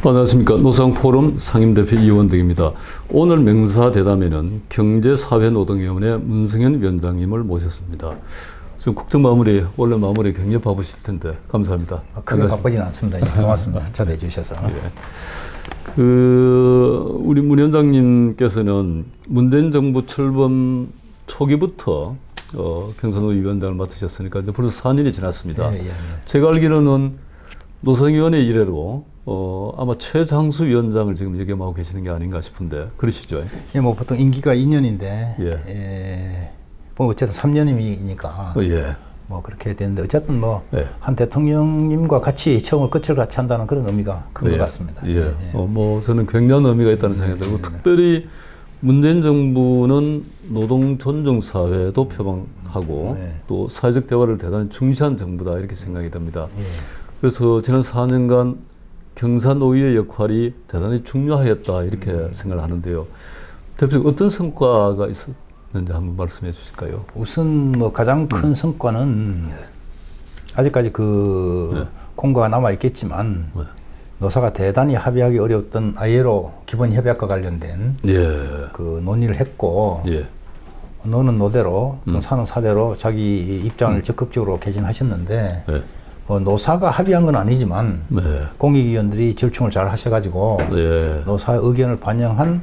안녕하십니까. 노상포럼 상임대표 이원덕입니다. 오늘 명사대담에는 경제사회노동위원회 문성현 위원장님을 모셨습니다. 지금 국정마무리, 원래 마무리 굉장히 바쁘실 텐데 감사합니다. 크게 바쁘진 않습니다. 예, 고맙습니다. 초대해 주셔서. 예. 우리 문 위원장님께서는 문재인 정부 출범 초기부터 경산호 위원장을 맡으셨으니까 이제 벌써 4년이 지났습니다. 예. 제가 알기로는 노상위원회 이래로 아마 최장수 위원장을 지금 역임하고 계시는 게 아닌가 싶은데 그러시죠? 예, 뭐 보통 임기가 2년인데, 예. 뭐 어쨌든 3년이니까, 예. 뭐 그렇게 됐는데 어쨌든 뭐 예. 한 대통령님과 같이 처음을 끝을 같이 한다는 그런 의미가 큰 것 같습니다. 예. 뭐 저는 굉장한 의미가 있다는 생각이 들고 특별히 문재인 정부는 노동 존중 사회도 표방하고 또 사회적 대화를 대단히 중시한 정부다 이렇게 생각이 듭니다. 그래서 지난 4년간 경사노위의 역할이 대단히 중요하였다 이렇게 생각을 하는데요. 대표님 어떤 성과가 있었는지 한번 말씀해 주실까요? 우선 뭐 가장 큰 성과는 아직까지 공고가 남아 있겠지만 노사가 대단히 합의하기 어려웠던 ILO 기본 협약과 관련된 그 논의를 했고 노는 노대로 사는 사대로 자기 입장을 적극적으로 개진하셨는데 노사가 합의한 건 아니지만 공익위원들이 절충을 잘 하셔가지고 노사의 의견을 반영한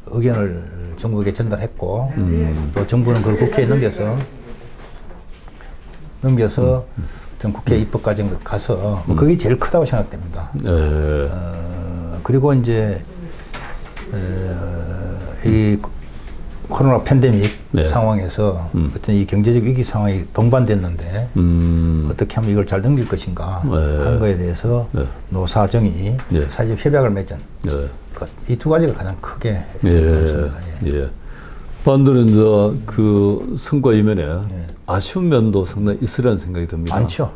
의견을 정부에게 전달했고 또 정부는 그걸 국회에 넘겨서 어떤 국회 입법 과정 가서 그게 제일 크다고 생각됩니다. 그리고 이제 이 코로나 팬데믹 상황에서 어떤 이 경제적 위기 상황이 동반됐는데 어떻게 하면 이걸 잘 넘길 것인가 하는 거에 대해서 노사정이 사회적 협약을 맺은 이 두 가지가 가장 크게 없습니다. 반대로 이제 그 성과 이면에 아쉬운 면도 상당히 있으리라는 생각이 듭니다. 많죠.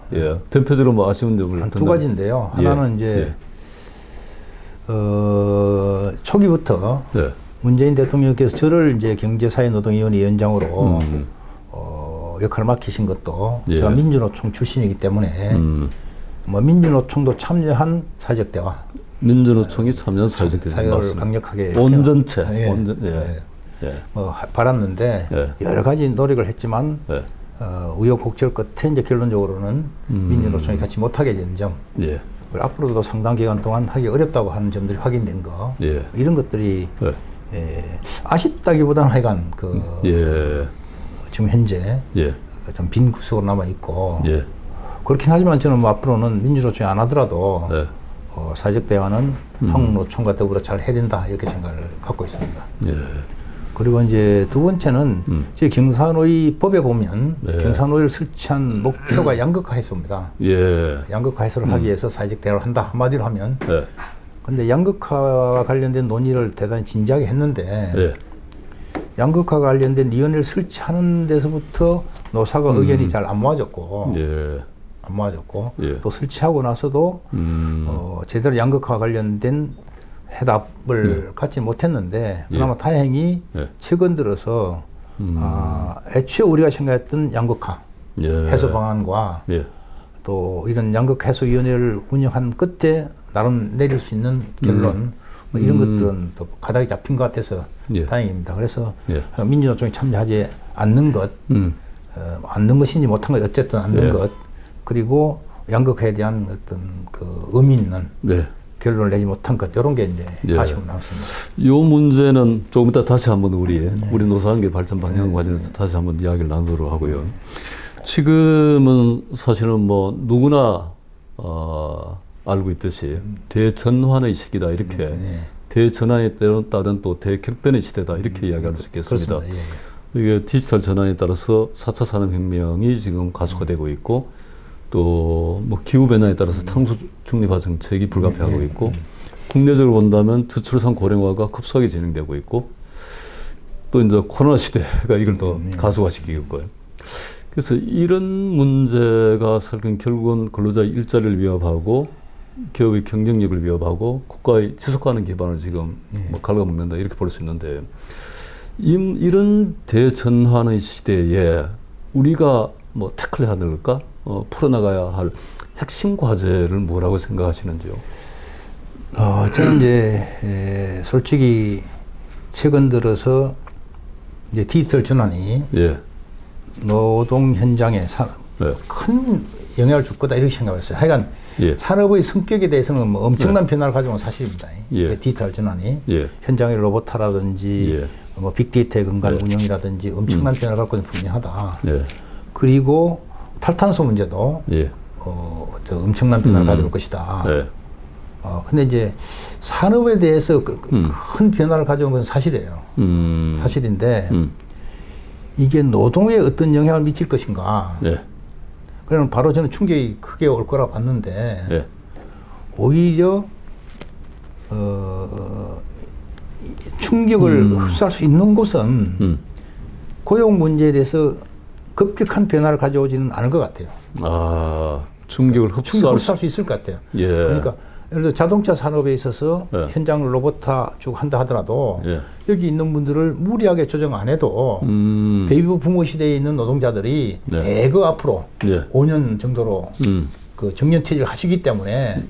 대표적으로 뭐 아쉬운 점을 한 두 가지인데요. 하나는 이제 초기부터 문재인 대통령께서 저를 이제 경제사회노동위원회 위원장으로 역할을 맡기신 것도 제가 민주노총 출신이기 때문에 뭐 민주노총도 참여한 사회적 대화, 민주노총이 참여한 사회적 대화 사회를 강력하게 온전체, 뭐 바랐는데 여러 가지 노력을 했지만 우여곡절 끝에 이제 결론적으로는 민주노총이 같이 못하게 된 점. 앞으로도 상당 기간 동안 하기 어렵다고 하는 점들이 확인된 거. 이런 것들이 아쉽다기보다는 하여간 지금 현재 좀 빈 구석으로 남아 있고 그렇긴 하지만 저는 뭐 앞으로는 민주노총이 안 하더라도 사회적 대화는 한국노총과 더불어 잘 해야 된다 이렇게 생각을 갖고 있습니다. 그리고 이제 두 번째는 제 경사노위 법에 보면 경사노위를 설치한 목표가 양극화 해소입니다. 양극화 해소를 하기 위해서 사회적 대화를 한다 한마디로 하면. 근데 양극화와 관련된 논의를 대단히 진지하게 했는데 양극화와 관련된 위원회를 설치하는 데서부터 노사가 의견이 잘 안 모아졌고 또 설치하고 나서도 제대로 양극화와 관련된 해답을 갖지 못했는데 그나마 다행히 최근 들어서 애초에 우리가 생각했던 양극화 해소 방안과 또 이런 양극화 해소위원회를 운영한 끝에 나름 내릴 수 있는 결론 뭐 이런 것들은 또 가닥이 잡힌 것 같아서 다행입니다. 그래서 민주노총이 참여하지 않는 것, 않는 것인지 못한 것 어쨌든 않는 것 그리고 양극화에 대한 어떤 그 의미 있는 결론을 내지 못한 것 이런 게 이제 아쉬움 남습니다. 이 문제는 조금 이따 다시 한번 우리 노사관계 발전 방향 과정에서 다시 한번 이야기를 나누도록 하고요. 지금은 사실은 뭐 누구나 알고 있듯이 대전환의 시기다 이렇게 대전환에 따른 또 대격변의 시대다 이렇게 이야기할 수 있겠습니다. 이게 디지털 전환에 따라서 4차 산업혁명이 지금 가속화되고 있고 또 뭐 기후변화에 따라서 탄소 중립화 정책이 불가피하고 있고 국내적으로 본다면 저출산 고령화가 급속하게 진행되고 있고 또 이제 코로나 시대가 이걸 더 가속화시키고 있고요. 그래서 이런 문제가 결국은 근로자의 일자리를 위협하고 기업의 경쟁력을 위협하고 국가의 지속가능 기반을 지금 뭐 갉아먹는다 이렇게 볼 수 있는데 이런 대전환의 시대에 우리가 뭐 태클해야 될까? 풀어나가야 할 핵심 과제를 뭐라고 생각하시는지요? 저는 이제 솔직히 최근 들어서 이제 디지털 전환이 예. 노동 현장에 네. 큰 영향을 줄 거다 이렇게 생각했어요. 하여간 예. 산업의 성격에 대해서는 뭐 엄청난 변화를 가져온 건 사실입니다. 예. 디지털 전환이 예. 현장의 로봇화라든지 예. 뭐 빅데이터의 근간 예. 운영이라든지 엄청난 변화를 갖고 있는 분야하다. 예. 그리고 탈탄소 문제도 예. 저 엄청난 변화를 가져올 것이다. 예. 근데 이제 산업에 대해서 큰 변화를 가져온 건 사실이에요. 사실인데 이게 노동에 어떤 영향을 미칠 것인가. 예. 그러면 바로 저는 충격이 크게 올 거라 봤는데 예. 오히려 충격을 흡수할 수 있는 곳은 고용 문제에 대해서 급격한 변화를 가져오지는 않을 것 같아요. 아, 충격을 흡수할 수 있을 것 같아요. 예. 그러니까 예를 들어 자동차 산업에 있어서 예. 현장 로봇화 쭉 한다 하더라도 예. 여기 있는 분들을 무리하게 조정 안 해도 베이비 부모 시대에 있는 노동자들이 네. 대거 앞으로 예. 5년 정도로 그 정년퇴직을 하시기 때문에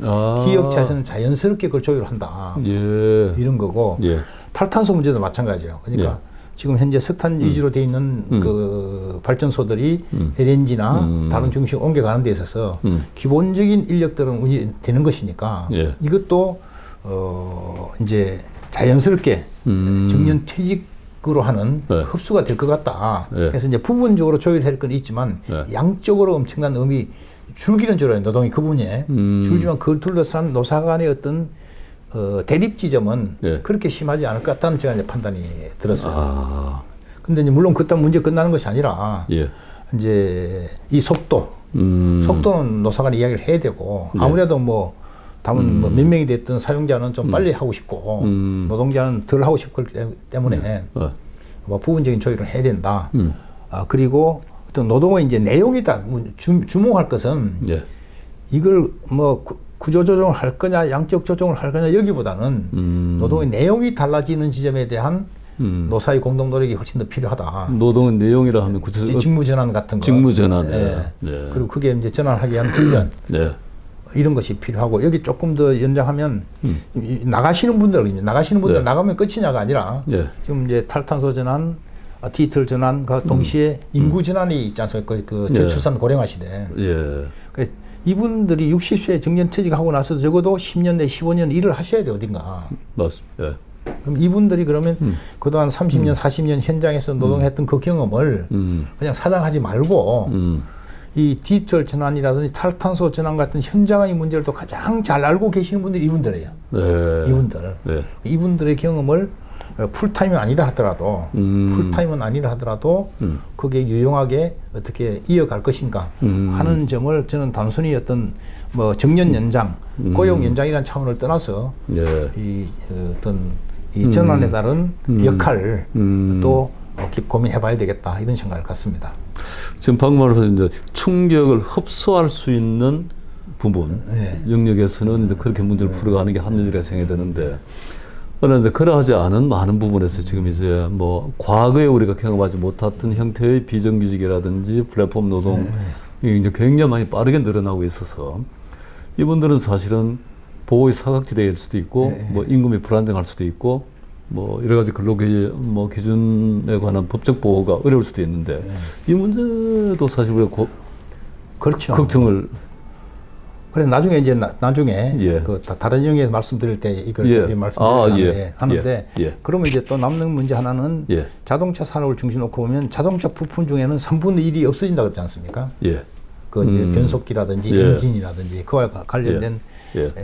기업체에서는 자연스럽게 그걸 조율을 한다. 예. 이런 거고 예. 탈탄소 문제도 마찬가지예요. 그러니까 지금 현재 석탄 위주로 돼 있는 그 발전소들이 LNG나 다른 중심으로 옮겨가는 데 있어서 기본적인 인력들은 운이 되는 것이니까 예. 이것도 이제 자연스럽게 정년퇴직으로 하는 네. 흡수가 될 것 같다. 예. 그래서 이제 부분적으로 조율할 건 있지만 네. 양적으로 엄청난 의미 줄기는 줄어요. 노동이 그 분야에 줄지만 그걸 둘러싼 노사 간의 어떤 대립 지점은 예. 그렇게 심하지 않을 것 같다는 제가 이제 판단이 들었어요. 아. 근데 이제 물론 그딴 문제 끝나는 것이 아니라 예. 이제 이 속도는 노사 간에 이야기를 해야 되고 아무래도 뭐 다만 뭐 몇 명이 됐든 사용자는 좀 빨리 하고 싶고 노동자는 덜 하고 싶기 때문에 뭐 부분적인 조율을 해야 된다. 그리고 어떤 노동의 이제 내용이다. 주목할 것은 예. 이걸 뭐 구조 조정을 할 거냐, 양적 조정을 할 거냐 여기보다는 노동의 내용이 달라지는 지점에 대한 노사의 공동 노력이 훨씬 더 필요하다. 노동의 내용이라 하면 구체적으로 직무 전환 같은 거. 직무 전환. 예. 예. 예. 그리고 그게 이제 전환하기 위한 훈련. 네. 이런 것이 필요하고 여기 조금 더 연장하면 나가시는 분들 네. 나가면 끝이냐가 아니라 예. 지금 이제 탈탄소 전환, 디지털 전환과 동시에 인구 전환이 있지 않습니까? 그 저출산 고령화 시대. 예. 그래서 이분들이 60세에 정년퇴직하고 나서 적어도 10년 내 15년 일을 하셔야 돼 어딘가. 맞습니다. 예. 그럼 이분들이 그러면 그동안 30년, 40년 현장에서 노동했던 그 경험을 그냥 사장하지 말고 이 디지털 전환이라든지 탈탄소 전환 같은 현장의 문제를 또 가장 잘 알고 계시는 분들이 이분들이에요. 네. 이분들. 네. 이분들의 경험을 풀타임은 아니다 하더라도 풀타임은 아니라 하더라도 그게 유용하게 어떻게 이어갈 것인가 하는 점을 저는 단순히 어떤 뭐 정년 연장, 고용 연장이라는 차원을 떠나서 예. 이 어떤 이 전환에 따른 역할을 또 고민해봐야 되겠다 이런 생각을 갖습니다. 지금 방금 말해서 이제 충격을 흡수할 수 있는 부분 네. 영역에서는 이제 그렇게 문제를 풀어가는 게 합리적이라 생각이 드는데, 그러나 이제 그러하지 않은 많은 부분에서 지금 이제 뭐 과거에 우리가 경험하지 못했던 형태의 비정규직이라든지 플랫폼 노동이 이제 굉장히 많이 빠르게 늘어나고 있어서 이분들은 사실은 보호의 사각지대일 수도 있고 뭐 임금이 불안정할 수도 있고 뭐 여러 가지 근로기준 뭐 기준에 관한 법적 보호가 어려울 수도 있는데 이 문제도 사실 우리가 그렇죠. 걱정을. 그래서 나중에 이제 나중에 예. 그 다른 영역에 말씀드릴 때 이걸 예. 말씀드리는데 하는데 예. 그러면 이제 또 남는 문제 하나는 예. 자동차 산업을 중심 놓고 보면 자동차 부품 중에는 3분의 1이 없어진다 그러지 않습니까? 예. 그 이제 변속기라든지 예. 엔진이라든지 그와 관련된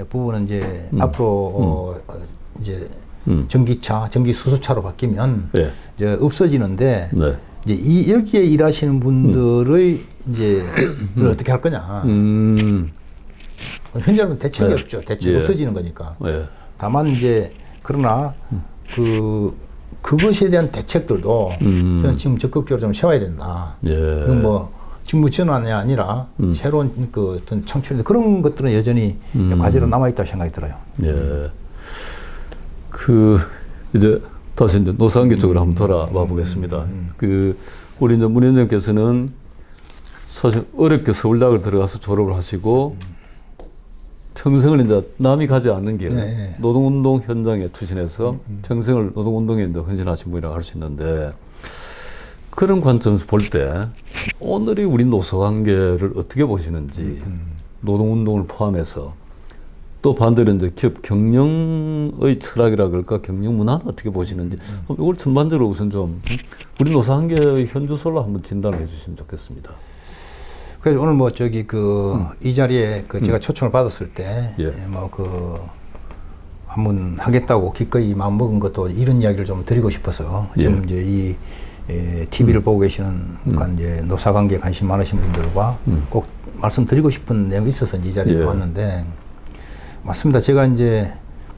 부분은 이제 앞으로 이제 전기차, 전기 수소차로 바뀌면 이제 없어지는데 네. 이제 여기에 일하시는 분들의 이제 를 어떻게 할 거냐. 현재는 대책이 없죠. 대책이 없어지는 거니까. 다만 이제 그러나 그것에 대한 대책들도 저는 지금 적극적으로 좀 세워야 된다. 그럼 뭐 직무 전환이 아니라 새로운 그 어떤 창출 그런 것들은 여전히 과제로 남아 있다고 생각이 들어요. 예. 이제 다시 이제 노사관계 쪽으로 한번 돌아와 보겠습니다. 우리 이제 문 위원장께서는 사실 어렵게 서울대학을 들어가서 졸업을 하시고 평생을 이제 남이 가지 않는 길, 네. 노동운동 현장에 투신해서 평생을 노동운동에 이제 헌신하신 분이라고 할 수 있는데, 그런 관점에서 볼 때 오늘의 우리 노사관계를 어떻게 보시는지, 노동운동을 포함해서 또 반대로 이제 기업 경영의 철학이라 그럴까, 경영 문화는 어떻게 보시는지, 이걸 전반적으로 우선 좀 우리 노사관계의 현주소로 한번 진단을 해주시면 좋겠습니다. 그래서 오늘 뭐 저기 이 자리에 제가 초청을 받았을 때 예. 뭐 한번 하겠다고 기꺼이 마음 먹은 것도 이런 이야기를 좀 드리고 싶어서 지금 이제 이 TV를 보고 계시는 이제 노사관계에 관심 많으신 분들과 꼭 말씀드리고 싶은 내용이 있어서 이 자리에 예. 왔는데, 맞습니다. 제가 이제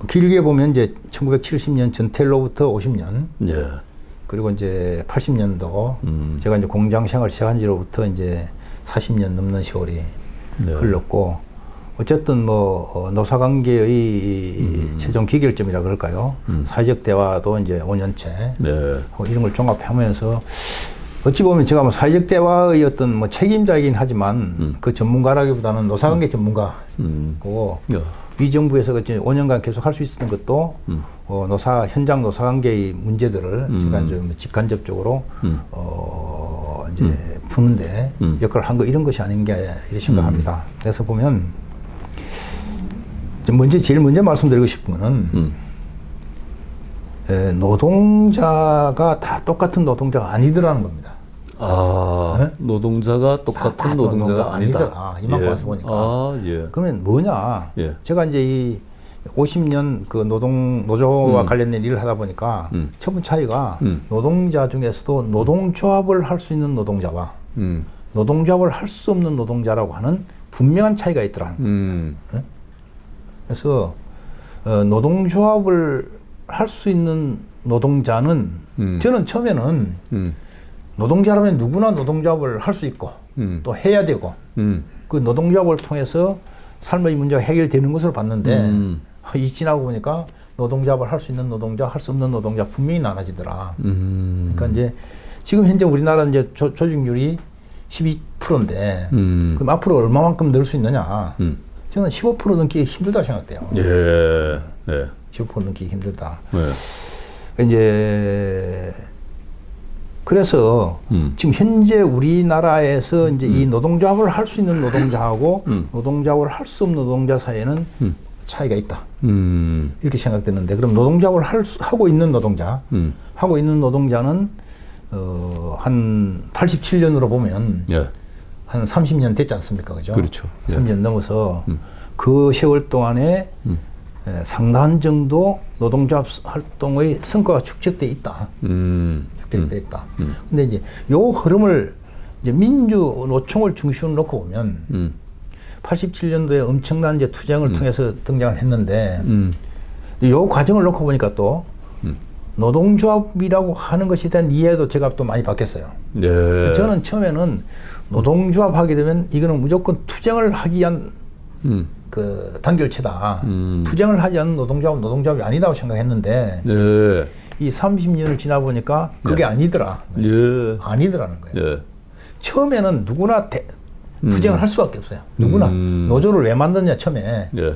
길게 보면 이제 1970년 전텔로부터 50년, 예. 그리고 이제 80년도 제가 이제 공장 생활 시작한 지로부터 이제 40년 넘는 세월이 흘렀고, 어쨌든 뭐 노사관계의 최종 기결점이라 그럴까요? 사회적 대화도 이제 5년째 이런 걸 종합하면서, 어찌 보면 제가 뭐 사회적 대화의 어떤 뭐 책임자이긴 하지만 그 전문가라기보다는 노사관계 전문가고, 이 정부에서 5년간 계속 할 수 있었던 것도 현장 노사관계의 문제들을 제가 이제 직간접적으로 이제 푸는데 역할을 한 거, 이런 것이 아닌가 이렇게 생각합니다. 그래서 보면 제일 먼저 말씀드리고 싶은 거는 노동자가 다 똑같은 노동자가 아니더라는 겁니다. 네? 노동자가 똑같은 노동자가 아니다. 이만큼 와서 보니까. 예. 그러면 뭐냐? 예. 제가 이제 이 50년 노조와 관련된 일을 하다 보니까 첫 번째 차이가 노동자 중에서도 노동조합을 할 수 있는 노동자와 노동조합을 할 수 없는 노동자라고 하는 분명한 차이가 있더라. 그래서 노동조합을 할 수 있는 노동자는 저는 처음에는 노동자라면 누구나 노동조합을 할 수 있고 또 해야 되고 그 노동조합을 통해서 삶의 문제가 해결되는 것으로 봤는데 이 지나고 보니까 노동조합을 할 수 있는 노동자, 할 수 없는 노동자 분명히 나눠지더라. 그러니까 이제 지금 현재 우리나라 이제 조직률이 12%인데 그럼 앞으로 얼마만큼 늘 수 있느냐? 저는 15% 넘기 힘들다 생각돼요. 예. 네. 15% 넘기 힘들다. 네. 이제 그래서 지금 현재 우리나라에서 이제 이 노동조합을 할 수 있는 노동자하고 노동조합을 할 수 없는 노동자 사이에는 차이가 있다. 이렇게 생각되는데, 그럼 노동조합을 하고 있는 노동자, 하고 있는 노동자는 한 87년으로 보면 예. 한 30년 됐지 않습니까? 그죠? 그렇죠. 30년 넘어서 그 세월 동안에 상당한 정도 노동조합 활동의 성과가 축적돼 있다. 축적돼 있다. 근데 이제 요 흐름을 이제 민주노총을 중심으로 놓고 보면 87년도에 엄청난 이제 투쟁을 통해서 등장을 했는데 요 과정을 놓고 보니까 또 노동조합이라고 하는 것에 대한 이해도 제가 또 많이 바뀌었어요. 예. 저는 처음에는 노동조합 하게 되면 이거는 무조건 투쟁을 하기 위한 그 단결체다. 투쟁을 하지 않는 노동조합이 아니다고 생각했는데 예. 이 30년을 지나 보니까 그게 아니더라. 예. 아니더라는 거예요. 예. 처음에는 누구나 투쟁을 할 수밖에 없어요. 누구나. 노조를 왜 만드냐 처음에. 예.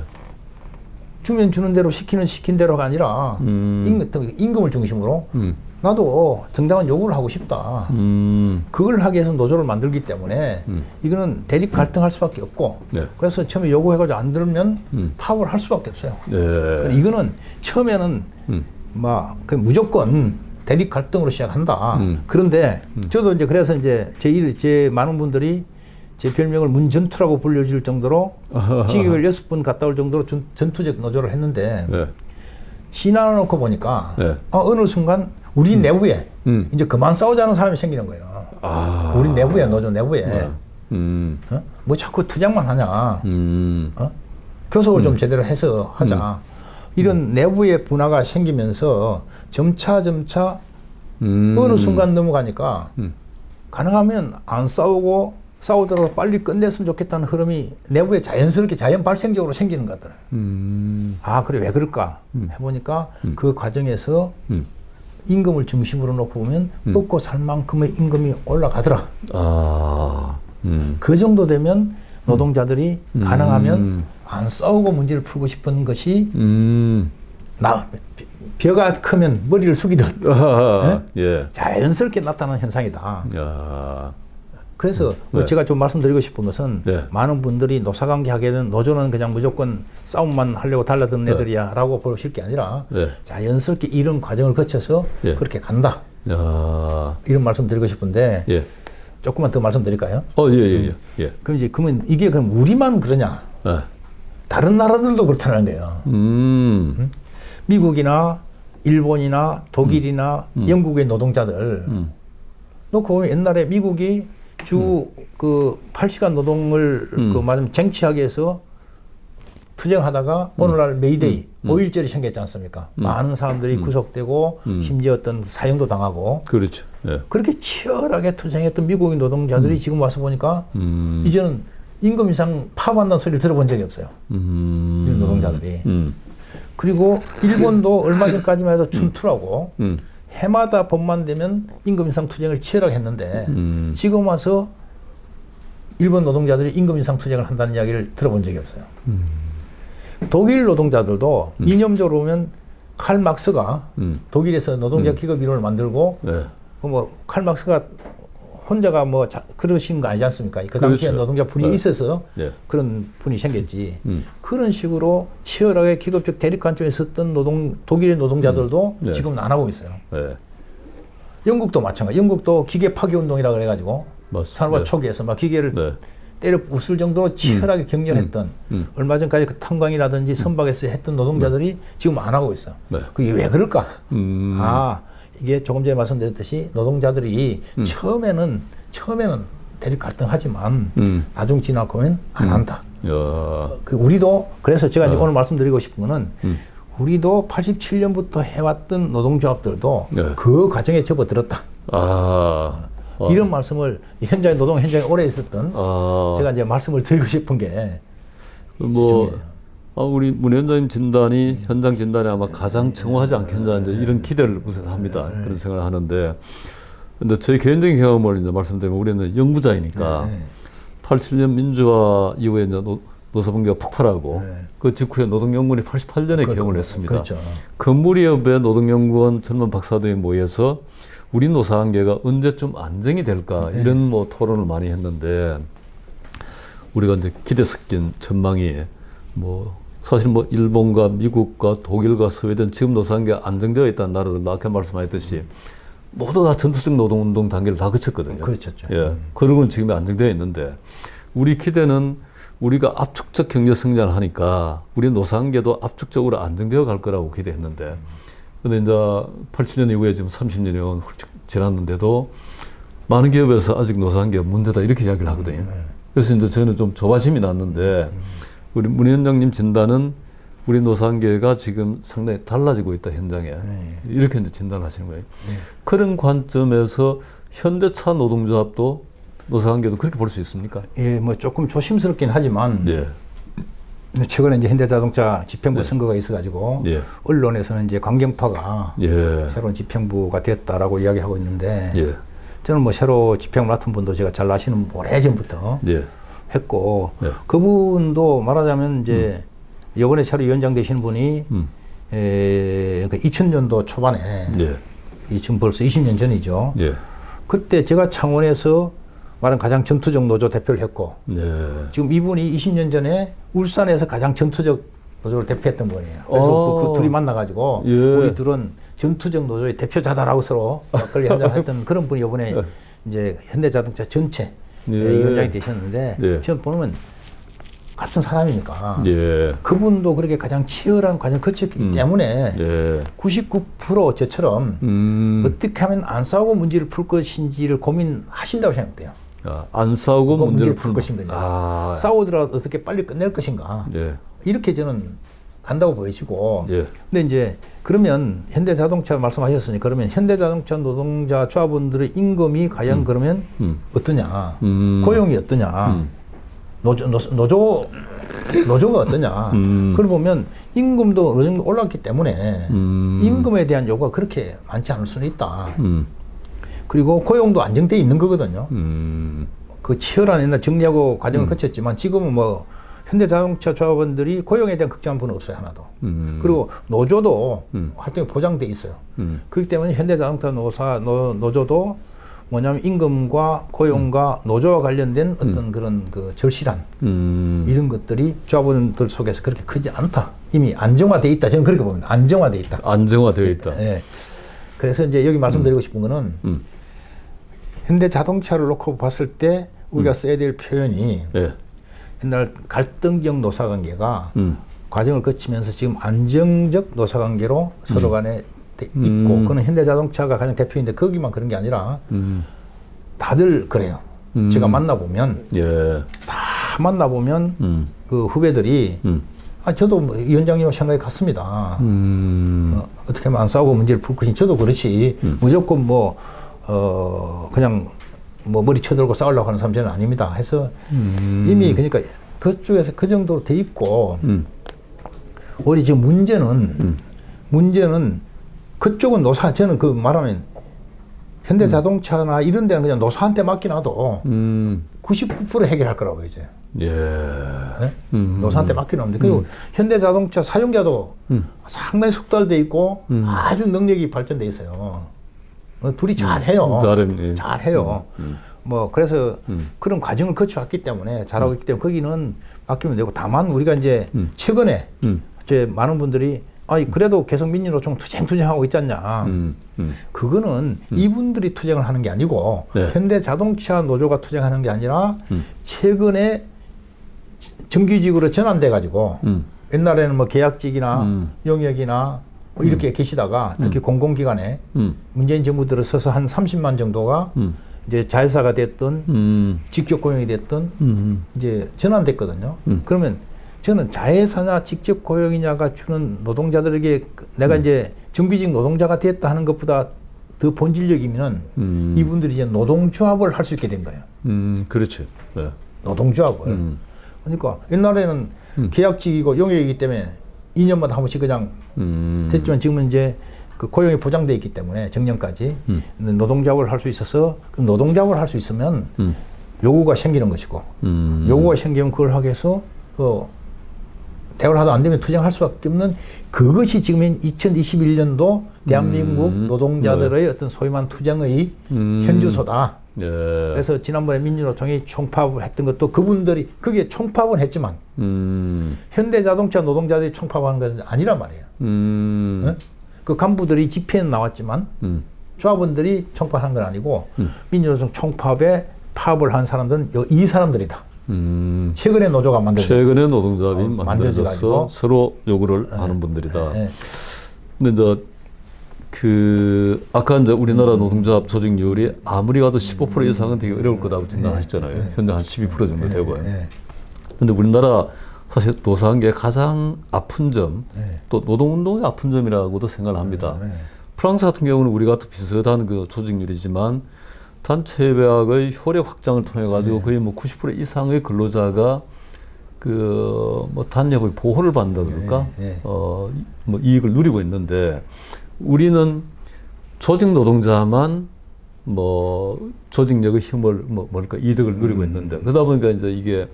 주면 주는 대로 시킨 대로가 아니라 임금을 중심으로 나도 정당한 요구를 하고 싶다. 그걸 하기 위해서 노조를 만들기 때문에 이거는 대립 갈등할 수밖에 없고 네. 그래서 처음에 요구해가지고 안 들으면 파업을 할 수밖에 없어요. 네. 이거는 처음에는 막 무조건 대립 갈등으로 시작한다. 그런데 저도 이제 그래서 이제 제 많은 분들이 제 별명을 문전투라고 불려줄 정도로 징역을 6번 갔다 올 정도로 전투적 노조를 했는데 네. 지나놓고 보니까 네. 어느 순간 우리 내부에 이제 그만 싸우자는 사람이 생기는 거예요. 우리 내부에, 노조 내부에. 뭐 자꾸 투쟁만 하냐. 교섭을 좀 제대로 해서 하자. 이런 내부의 분화가 생기면서 점차 어느 순간 넘어가니까 가능하면 안 싸우고 싸우더라도 빨리 끝냈으면 좋겠다는 흐름이 내부에 자연스럽게 자연 발생적으로 생기는 것 같더라고요. 아, 그래, 왜 그럴까? 해보니까 그 과정에서 임금을 중심으로 놓고 보면 먹고 살 만큼의 임금이 올라가더라. 그 정도 되면 노동자들이 가능하면 안 싸우고 문제를 풀고 싶은 것이 벼가 크면 머리를 숙이듯 예? 자연스럽게 나타나는 현상이다. 야. 그래서 제가 좀 말씀드리고 싶은 것은 많은 분들이 노사관계 하기에는 노조는 그냥 무조건 싸움만 하려고 달라드는 애들이야 라고 보실 게 아니라 자연스럽게 이런 과정을 거쳐서 그렇게 간다. 이런 말씀 드리고 싶은데 조금만 더 말씀드릴까요? 그럼 이제 그러면 이게 그럼 우리만 그러냐? 다른 나라들도 그렇다는 거예요. 미국이나 일본이나 독일이나 영국의 노동자들 놓고 보면 옛날에 미국이 그 8시간 노동을 그 말하면 쟁취하기 위해서 투쟁하다가 오늘날 메이데이 5.1절이 생겼지 않습니까? 많은 사람들이 구속되고 심지어 어떤 사형도 당하고 그렇죠. 그렇게 치열하게 투쟁했던 미국인 노동자들이 지금 와서 보니까 이제는 임금 인상 파업한다는 소리를 들어본 적이 없어요. 이런 노동자들이. 그리고 일본도 얼마 전까지만 해도 춘투라고 해마다 봄만 되면 임금 인상 투쟁을 치열하게 했는데 지금 와서 일본 노동자들이 임금 인상 투쟁을 한다는 이야기를 들어본 적이 없어요. 독일 노동자들도 이념적으로 보면 칼 막스가 독일에서 노동자 기업 이론을 만들고 뭐 칼 막스가 혼자가 뭐 그러신 거 아니지 않습니까? 그 당시에 그렇죠. 노동자 분이 있어서 그런 분이 생겼지. 그런 식으로 치열하게 기업적 대립 관점에 섰던 독일의 노동자들도 지금은 안 하고 있어요. 영국도 마찬가지. 영국도 기계 파괴 운동이라 그래가지고 산업화 초기에서 막 기계를 때려 부술 정도로 치열하게 격렬했던 얼마 전까지 그 탄광이라든지 선박에서 했던 노동자들이 지금 안 하고 있어. 그게 왜 그럴까? 이게 조금 전에 말씀드렸듯이 노동자들이 처음에는 대립 갈등하지만 나중 지나고 보면 안 한다. 우리도 그래서 제가 이제 오늘 말씀드리고 싶은 거는 우리도 87년부터 해왔던 노동조합들도 그 과정에 접어들었다. 이런 말씀을 현장에 노동 현장에 오래 있었던 제가 이제 말씀을 드리고 싶은 게 우리 문 위원장님 진단이 현장 진단이 아마 가장 정확하지 않겠나 이제 이런 기대를 우선 합니다. 그런 생각을 하는데, 근데 제 개인적인 경험을 이제 말씀드리면 우리는 연구자이니까 87년 민주화 이후에 이제 노사분계가 폭발하고 그 직후에 노동연구원이 88년에 개원을 했습니다. 그렇죠. 그 무렵에 노동연구원 젊은 박사들이 모여서 우리 노사관계가 언제쯤 안정이 될까 이런 뭐 토론을 많이 했는데 우리가 이제 기대 섞인 전망이 사실 일본과 미국과 독일과 스웨덴 지금 노사관계가 안정되어 있다는 나라들도 아까 말씀하셨듯이 모두 다 전투적 노동운동 단계를 다 거쳤거든요. 그렇죠. 그러고는 지금 안정되어 있는데 우리 기대는 우리가 압축적 경제 성장을 하니까 우리 노사관계도 압축적으로 안정되어 갈 거라고 기대했는데 근데 이제 87년 이후에 지금 30년이 훌쩍 지났는데도 많은 기업에서 아직 노사관계가 문제다 이렇게 이야기를 하거든요. 그래서 이제 저는 좀 조바심이 났는데 우리 문 위원장님 진단은 우리 노사관계가 지금 상당히 달라지고 있다 현장에 이렇게 이제 진단하시는 거예요. 그런 관점에서 현대차 노동조합도 노사관계도 그렇게 볼 수 있습니까? 조금 조심스럽긴 하지만 최근에 이제 현대자동차 집행부 선거가 있어가지고 언론에서는 이제 강경파가 새로운 집행부가 됐다라고 이야기하고 있는데 저는 새로 집행을 맡은 분도 제가 잘 아시는 오래전부터 했고 그분도 말하자면 이제 이번에 새로 위원장 되시는 분이 2000년도 초반에 지금 벌써 20년 전이죠. 그때 제가 창원에서 말한 가장 전투적 노조 대표를 했고 지금 이분이 20년 전에 울산에서 가장 전투적 노조를 대표했던 분이에요. 그래서 그 둘이 만나가지고 우리 둘은 전투적 노조의 대표자다라고 서로 막걸리 한잔 했던 그런 분이 이번에 이제 현대자동차 전체 위원장이 되셨는데 지금 보면 같은 사람이니까 그분도 그렇게 가장 치열한 과정을 거쳤기 때문에 99% 저처럼 어떻게 하면 안 싸우고 문제를 풀 것인지를 고민하신다고 생각돼요. 안 싸우고 문제를 풀 것인가. 싸우더라도 어떻게 빨리 끝낼 것인가. 이렇게 저는 간다고 보여지고. 근데 이제 그러면 현대자동차 말씀하셨으니 그러면 현대자동차 노동자 조합원들의 임금이 과연 그러면 어떠냐. 고용이 어떠냐. 노조가 어떠냐. 그걸 보면 임금도 어느 정도 올랐기 때문에 임금에 대한 요구가 그렇게 많지 않을 수는 있다. 그리고 고용도 안정되어 있는 거거든요. 그 치열한 옛날 정리하고 과정을 거쳤지만 지금은 현대자동차 조합원들이 고용에 대한 극장분은 없어요, 하나도. 그리고 노조도 활동이 보장돼 있어요. 그렇기 때문에 현대자동차 노조도 뭐냐면 임금과 고용과 노조와 관련된 어떤 그런 그 절실한 이런 것들이 조합원들 속에서 그렇게 크지 않다. 이미 안정화돼 있다. 저는 그렇게 봅니다. 안정화돼 있다. 안정화되어 있다. 네. 그래서 이제 여기 말씀드리고 싶은 거는 현대자동차를 놓고 봤을 때 우리가 써야 될 표현이 예. 옛날 갈등적 노사관계가 과정을 거치면서 지금 안정적 노사관계로 서로 간에 있고 그건 현대자동차가 가장 대표인데 거기만 그런 게 아니라 다들 그래요. 제가 만나보면 예. 다 만나보면 그 후배들이 저도 뭐 위원장님과 생각이 같습니다. 어떻게 하면 안 싸우고 문제를 풀 것인지 저도 그렇지 무조건 뭐 그냥 뭐 머리 쳐들고 싸우려고 하는 사람 저는 아닙니다. 해서 이미 그러니까 그쪽에서 그 정도로 돼 있고 우리 지금 문제는 그쪽은 노사 저는 그 말하면 현대자동차나 이런 데는 그냥 노사한테 맡겨놔도 99% 해결할 거라고 이제. 예. 네? 노사한테 맡겨놓는데 그리고 현대자동차 사용자도 상당히 숙달돼 있고 아주 능력이 발전돼 있어요. 둘이 잘해요. 잘해요. 뭐 그래서 그런 과정을 거쳐왔기 때문에 잘하고 있기 때문에 거기는 맡기면 되고 다만 우리가 이제 최근에 이제 많은 분들이 그래도 계속 민주노총 투쟁하고 있지 않냐. 그거는 이분들이 투쟁을 하는 게 아니고 네. 현대자동차 노조가 투쟁하는 게 아니라 최근에 정규직으로 전환돼 가지고 옛날에는 뭐 계약직이나 용역이나 뭐 이렇게 계시다가 특히 공공기관에 문재인 정부 들어서서 한 30만 정도가 이제 자회사가 됐든 직접 고용이 됐든 이제 전환됐거든요. 그러면 저는 자회사냐 직접 고용이냐가 주는 노동자들에게 내가 이제 정규직 노동자가 됐다 하는 것보다 더 본질적이면 이분들이 이제 노동조합을 할 수 있게 된 거예요. 그렇죠. 네. 노동조합을. 그러니까 옛날에는 계약직이고 용역이기 때문에 2년마다 한 번씩 그냥 됐지만 지금은 이제 그 고용이 보장돼 있기 때문에 정년까지 노동조합을 할 수 있어서 그 노동조합을 할 수 있으면 요구가 생기는 것이고 요구가 생기면 그걸 하기 위해서 대화를 하도 안 되면 투쟁할 수밖에 없는 그것이 지금 2021년도 대한민국 노동자들의 어떤 소위 말하는 투쟁의 현주소다. 예. 그래서 지난번에 민주노총이 총파업을 했던 것도 그분들이 그게 총파업은 했지만 현대자동차 노동자들이 총파업하는 것은 아니란 말이에요. 네? 그 간부들이 집회는 나왔지만 조합원들이 총파업한 건 아니고 민주노총 총파업에 파업을 한 사람들은 이 사람들이다. 최근에 노조가 최근에 노동조합이 만들어져서 만들어져가지고. 서로 요구를 하는 분들이다. 네. 근데 이제 아까 이제 우리나라 노동조합 조직률이 아무리 가도 15% 이상은 되게 어려울 거다고 진단하셨잖아요. 현재 한 12% 정도 되고요. 근데 우리나라 사실 노사관계의 가장 아픈 점, 또 노동운동의 아픈 점이라고도 생각을 합니다. 프랑스 같은 경우는 우리가 비슷한 그 조직률이지만 단체협약의 효력 확장을 통해 가지고 거의 뭐 90% 이상의 근로자가 뭐 단협의 보호를 받는다 그럴까? 뭐 이익을 누리고 있는데 우리는 조직 노동자만 뭐 조직력의 힘을 이득을 누리고 있는데 그러다 보니까 이제 이게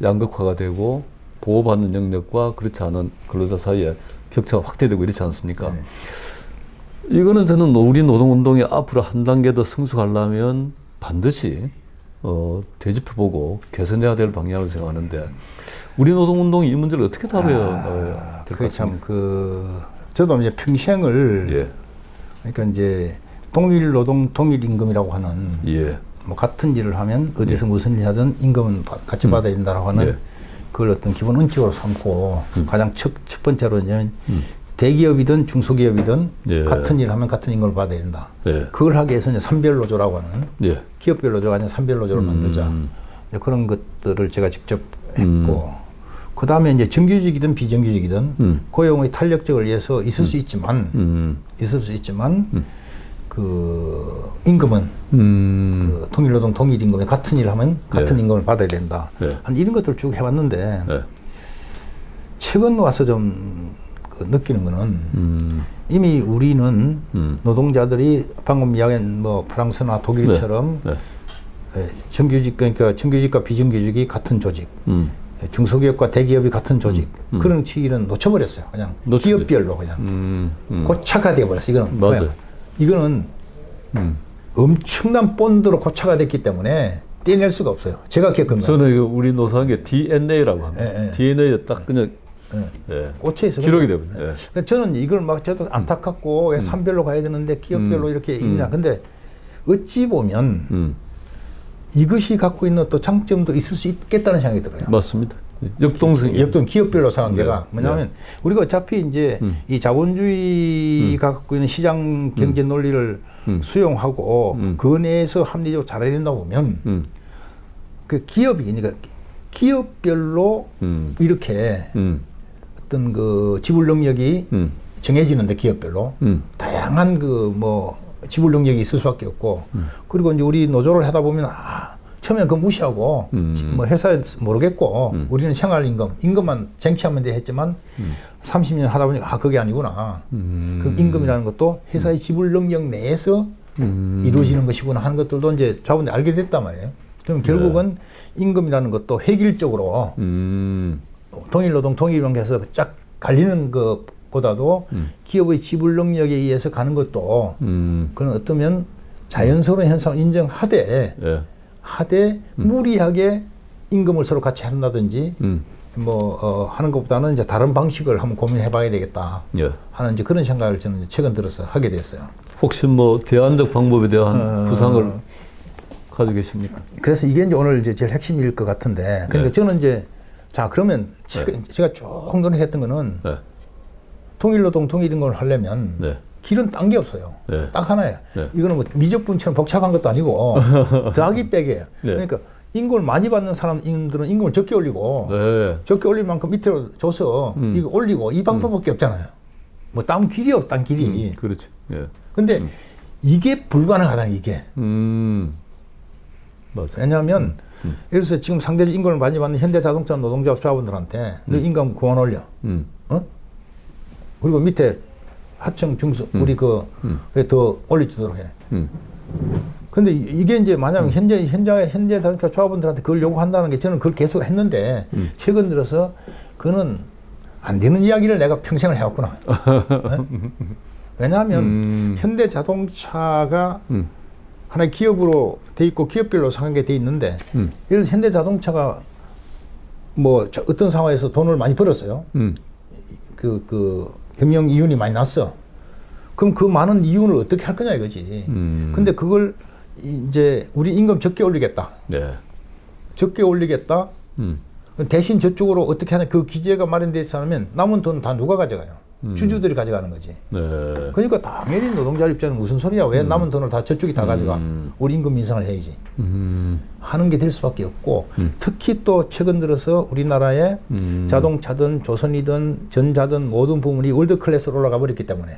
양극화가 되고 보호받는 영역과 그렇지 않은 근로자 사이에 격차가 확대되고 이렇지 않습니까? 이거는 저는 우리 노동운동이 앞으로 한 단계 더 성숙하려면 반드시 되짚어보고 개선해야 될 방향을 생각하는데 우리 노동운동이 이 문제를 어떻게 답해야 될 것 같습니까? 저도 이제 평생을 그러니까 이제 동일 노동 동일 임금이라고 하는 뭐 같은 일을 하면 어디서 무슨 일을 하든 임금은 같이 받아야 된다라고 하는 그걸 어떤 기본 원칙으로 삼고 가장 첫 번째로 이제 대기업이든 중소기업이든 같은 일을 하면 같은 임금을 받아야 된다. 그걸 하기 위해서 이제 산별노조라고 하는 기업별 노조가 아니라 산별노조를 만들자. 그런 것들을 제가 직접 했고 그 다음에 이제 정규직이든 비정규직이든 고용의 탄력적을 위해서 있을 수 있지만 그 임금은 그 동일노동 동일임금에 같은 일을 하면 같은 임금을 받아야 된다. 한 이런 것들을 쭉 해왔는데 최근 와서 좀 느끼는 거는 이미 우리는 노동자들이 방금 이야기한 뭐 프랑스나 독일처럼 정규직 그러니까 정규직과 비정규직이 같은 조직 중소기업과 대기업이 같은 조직 그런 취기는 놓쳐버렸어요. 그냥 기업별로 그냥 고착화 되어버렸어요. 이거는 맞아요. 이거는 엄청난 본드로 고착화 됐기 때문에 떼낼 수가 없어요. 제가 겪은 거예요. 저는 이거 우리 노사한게 DNA라고 합니다. DNA에 딱 그냥 꽂혀 있어. 기록이 되거든요. 저는 이걸 막 저도 안타깝고 왜 산별로 가야 되는데 기업별로 이렇게 있냐. 근데 어찌 보면 이것이 갖고 있는 또 장점도 있을 수 있겠다는 생각이 들어요. 맞습니다. 역동성이. 기업별로 상관계가 뭐냐면 우리가 어차피 이제 이 자본주의가 갖고 있는 시장 경제 논리를 수용하고 그 내에서 합리적으로 잘해야 된다 보면 그 기업이 그러니까 기업별로 이렇게 어떤 그 지불 능력이 정해지는데 기업별로 다양한 그 뭐 지불 능력이 있을 수밖에 없고 그리고 이제 우리 노조를 하다 보면 처음에 그 무시하고 뭐 회사에 모르겠고 우리는 임금만 쟁취하면 돼 했지만 30년 하다 보니까 그게 아니구나. 그 임금이라는 것도 회사의 지불 능력 내에서 이루어지는 것이구나 하는 것들도 이제 자본들이 알게 됐단 말이에요. 그럼 결국은 임금이라는 것도 획일적으로 동일 노동 동일 임금에서 쫙 갈리는 것보다도 기업의 지불 능력에 의해서 가는 것도 그건 어떠면 자연스러운 현상을 인정하되 무리하게 임금을 서로 같이 한다든지 하는 것보다는 이제 다른 방식을 한번 고민해봐야 되겠다 하는 이제 그런 생각을 저는 최근 들어서 하게 됐어요. 혹시 뭐 대안적 방법에 대한 구상을 가지고 계십니까? 그래서 이게 이제 오늘 이제 제일 핵심일 것 같은데, 그러니까 저는 이제 자 그러면 제가 쭉 노력했던 거는 통일노동 통일임금을 하려면 길은 딴 게 없어요. 딱 하나예요. 이거는 뭐 미적분처럼 복잡한 것도 아니고 더하기 빼기예요. 그러니까 임금을 많이 받는 사람들은 임금을 적게 올리고 적게 올릴 만큼 밑으로 줘서 이거 올리고 이 방법밖에 없잖아요. 뭐 딴 길이 없단 길이. 그렇지. 근데 이게 불가능하다는 이게. 맞아요. 왜냐하면 예를 들어서 지금 상대적 임금을 많이 받는 현대자동차 노동자 조합원들한테 너 임금 그만 올려. 그리고 밑에 하청 중소 우리 더 올려주도록 해. 근데 이게 이제 만약 현재 자동차 조합원들한테 그걸 요구한다는 게 저는 그걸 계속 했는데 최근 들어서 그는 안 되는 이야기를 내가 평생을 해왔구나. 왜냐하면 현대 자동차가 하나의 기업으로 돼 있고 기업별로 상하게 돼 있는데 예를 들어 현대 자동차가 뭐 어떤 상황에서 돈을 많이 벌었어요. 그 경영 이윤이 많이 났어. 그럼 그 많은 이윤을 어떻게 할 거냐 이거지. 근데 그걸 이제 우리 임금 적게 올리겠다. 적게 올리겠다. 대신 저쪽으로 어떻게 하냐 그 기재가 마련되어 있으면 남은 돈 다 누가 가져가요? 주주들이 가져가는 거지. 그러니까 당연히 노동자 입장은 무슨 소리야? 왜 남은 돈을 다 저쪽이 다 가져가? 우리 임금 인상을 해야지. 하는 게 될 수밖에 없고 특히 또 최근 들어서 우리나라의 자동차든 조선이든 전자든 모든 부분이 월드 클래스로 올라가 버렸기 때문에.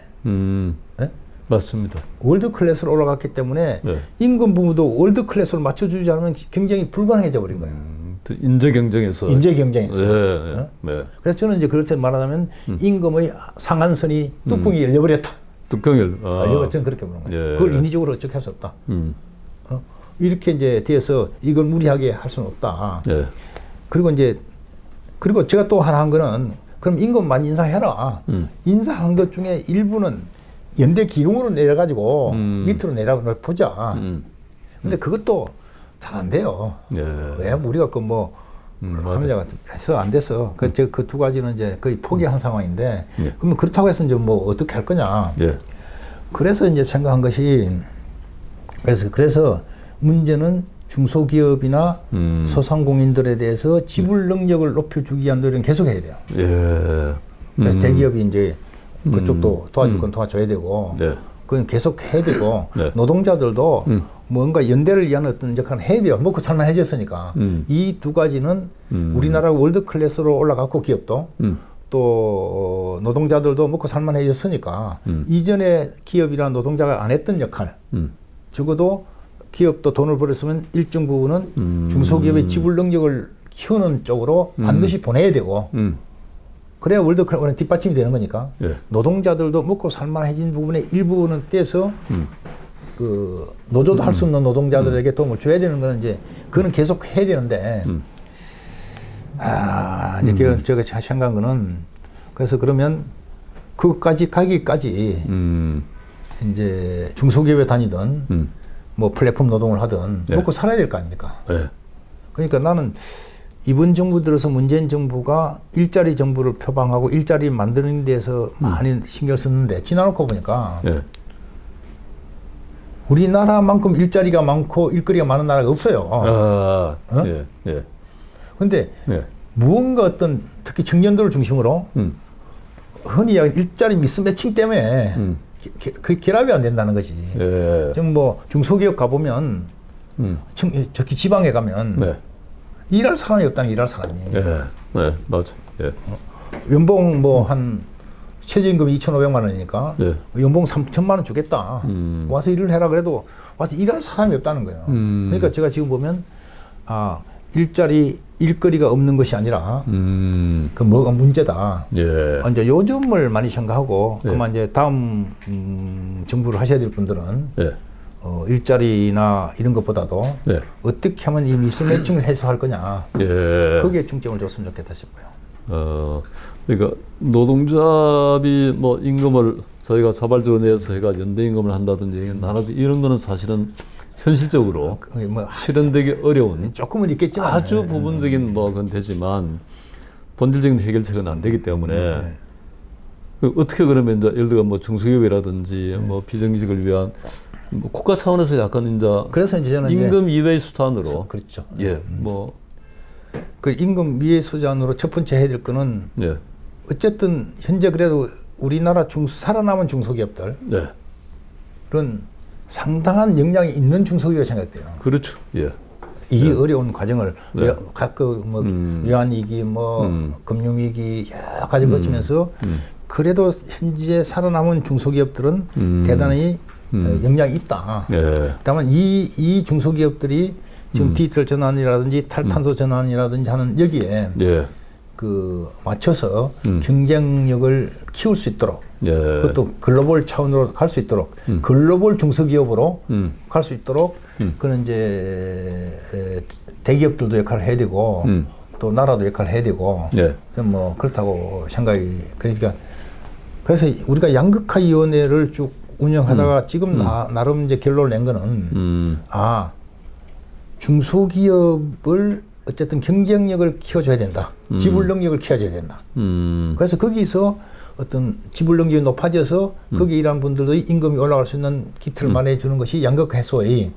맞습니다. 월드 클래스로 올라갔기 때문에 임금 부분도 월드 클래스로 맞춰주지 않으면 경쟁이 불가능해져 버린 거예요. 인재 경쟁에서. 그래서 저는 이제 그렇게 말하자면 임금의 상한선이 뚜껑이 열려버렸다. 뚜껑이 열려버렸다. 저는 그렇게 보는 거예요. 그걸 인위적으로 어떻게 할 수 없다. 이렇게 이제 돼서 이걸 무리하게 할 수는 없다. 그리고 제가 또 하나 한 거는 그럼 임금 많이 인상해라. 인상한 것 중에 일부는 연대 기금으로 내려가지고 밑으로 내려가 보자. 근데 그것도 잘 안 돼요. 왜 우리가 하느냐가 해서 안 돼서 그 두 가지는 이제 거의 포기한 상황인데 그러면 그렇다고 해서 이제 뭐 어떻게 할 거냐. 그래서 이제 생각한 것이 그래서 문제는 중소기업이나 소상공인들에 대해서 지불 능력을 높여주기 위한 노력은 계속 해야 돼요. 그래서 대기업이 이제 그쪽도 도와줄 건 도와줘야 되고 그건 계속 해야 되고 노동자들도 뭔가 연대를 위한 어떤 역할을 해야 돼요. 먹고 살만해졌으니까. 이 두 가지는 우리나라 월드 클래스로 올라갔고 기업도 또 노동자들도 먹고 살만해졌으니까 이전에 기업이나 노동자가 안 했던 역할 적어도 기업도 돈을 벌었으면 일정 부분은 중소기업의 지불 능력을 키우는 쪽으로 반드시 보내야 되고 그래야 월드 클래스는 뒷받침이 되는 거니까 노동자들도 먹고 살만해진 부분의 일부분은 떼서 그 노조도 할 수 없는 노동자들에게 도움을 줘야 되는 거는 이제 그거는 계속 해야 되는데 이제 제가 생각한 거는 그래서 그러면 그까지 가기까지 이제 중소기업에 다니든 뭐 플랫폼 노동을 하든 네. 먹고 살아야 될 거 아닙니까? 네. 그러니까 나는 이번 정부 들어서 문재인 정부가 일자리 정부를 표방하고 일자리 만드는 데서 많이 신경 썼는데 지나놓고 보니까 네. 우리나라만큼 일자리가 많고 일거리가 많은 나라가 없어요. 아, 어? 예, 예. 근데 예. 무언가 어떤 특히 청년들을 중심으로 흔히 이야기 일자리 미스매칭 때문에 그 결합이 안 된다는 거지. 예. 지금 뭐 중소기업 가보면 저기 지방에 가면 네. 일할 사람이 없다는 일할 사람이. 예. 네, 맞아. 예. 연봉 뭐 한 최저임금이 2,500만 원이니까 네. 연봉 3천만 원 주겠다. 와서 일을 해라 그래도 와서 일할 사람이 없다는 거예요. 그러니까 제가 지금 보면 일거리가 없는 것이 아니라 그 뭐가 문제다. 예. 이제 요즘을 많이 생각하고 예. 그만 이제 다음 정부를 하셔야 될 분들은 예. 일자리나 이런 것보다도 예. 어떻게 하면 이 미스매칭을 해소할 거냐. 예. 거기에 중점을 줬으면 좋겠다 싶어요. 그러니까 노동자비 뭐 임금을 저희가 자발적으로 내서 해가 연대임금을 한다든지 나라도 이런 거는 사실은 현실적으로 뭐 실현되기 어려운 조금은 있겠지만 아주 부분적인 뭐 건 되지만 본질적인 해결책은 안 되기 때문에 그 어떻게 그러면 이제 예를 들어 뭐 중소기업이라든지 뭐 비정규직을 위한 뭐 국가 차원에서 약간 이제 그래서 이제 저는 임금 이외의 수단으로 그렇죠. 예, 뭐 그 임금 이외 수단으로 첫 번째 해야 될 거는 예, 어쨌든 현재 그래도 우리나라 살아남은 중소기업들은 네, 상당한 역량이 있는 중소기업이 생각돼요. 그렇죠. 예, 이 어려운 과정을 네. 각그 뭐 외환위기, 뭐 금융위기 여러 가지 거치면서 그래도 현재 살아남은 중소기업들은 대단히 역량이 있다. 예, 다만 이 중소기업들이 지금 디지털 전환이라든지 탈탄소 전환이라든지 하는 여기에 예, 그 맞춰서 경쟁력을 키울 수 있도록 예, 그것도 글로벌 차원으로 갈 수 있도록 글로벌 중소기업으로 갈 수 있도록 그는 이제 대기업들도 역할을 해야 되고 또 나라도 역할을 해야 되고 예, 뭐 그렇다고 생각이 그러니까 그래서 우리가 양극화위원회를 쭉 운영하다가 지금 나름 이제 결론을 낸 거는 중소기업을 어쨌든 경쟁력을 키워줘야 된다. 지불 능력을 키워줘야 된다. 그래서 거기서 어떤 지불 능력이 높아져서 거기 일하는 분들의 임금이 올라갈 수 있는 기틀을 마련해 주는 것이 양극화 해소의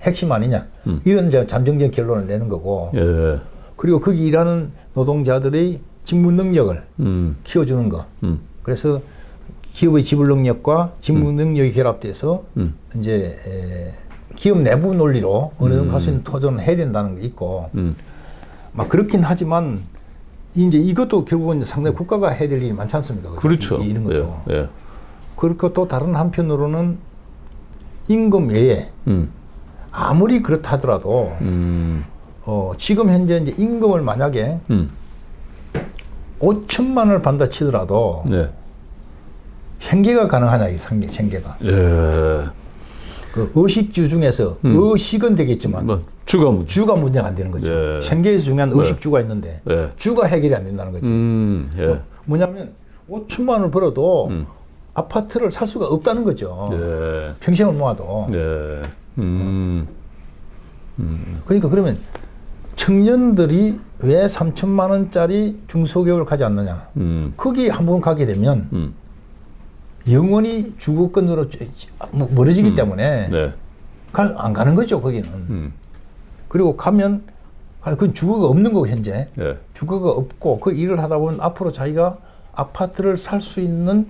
핵심 아니냐. 이런 이제 잠정적 결론을 내는 거고. 예, 그리고 거기 일하는 노동자들의 직무 능력을 키워주는 거. 그래서 기업의 지불 능력과 직무 능력이 결합돼서 이제 기업 내부 논리로 어느 정도 할 수 있는 토론을 해야 된다는 게 있고, 막 그렇긴 하지만 이제 이것도 결국은 상당히 국가가 해야 될 일이 많지 않습니까? 그렇죠. 이런 것도. 예, 예. 그리고 또 다른 한편으로는 임금 외에 아무리 그렇다 하더라도 지금 현재 이제 임금을 만약에 5천만 원을 받는다 치더라도 네. 생계가 가능하냐 이 생계가. 예. 그 의식주 중에서 의식은 되겠지만 뭐 주가 문제가 안 되는 거죠. 예. 생계에서 중요한 의식주가 있는데 예. 주가 해결이 안 된다는 거지. 예. 뭐냐면 5천만 원을 벌어도 아파트를 살 수가 없다는 거죠. 예. 평생을 모아도. 예. 그러니까 그러면 청년들이 왜 3천만 원짜리 중소기업을 가지 않느냐. 거기 한번 가게 되면 영원히 주거권으로 멀어지기 때문에 네. 안 가는 거죠, 거기는. 그리고 가면 그건 주거가 없는 거고 현재. 예. 주거가 없고 그 일을 하다 보면 앞으로 자기가 아파트를 살 수 있는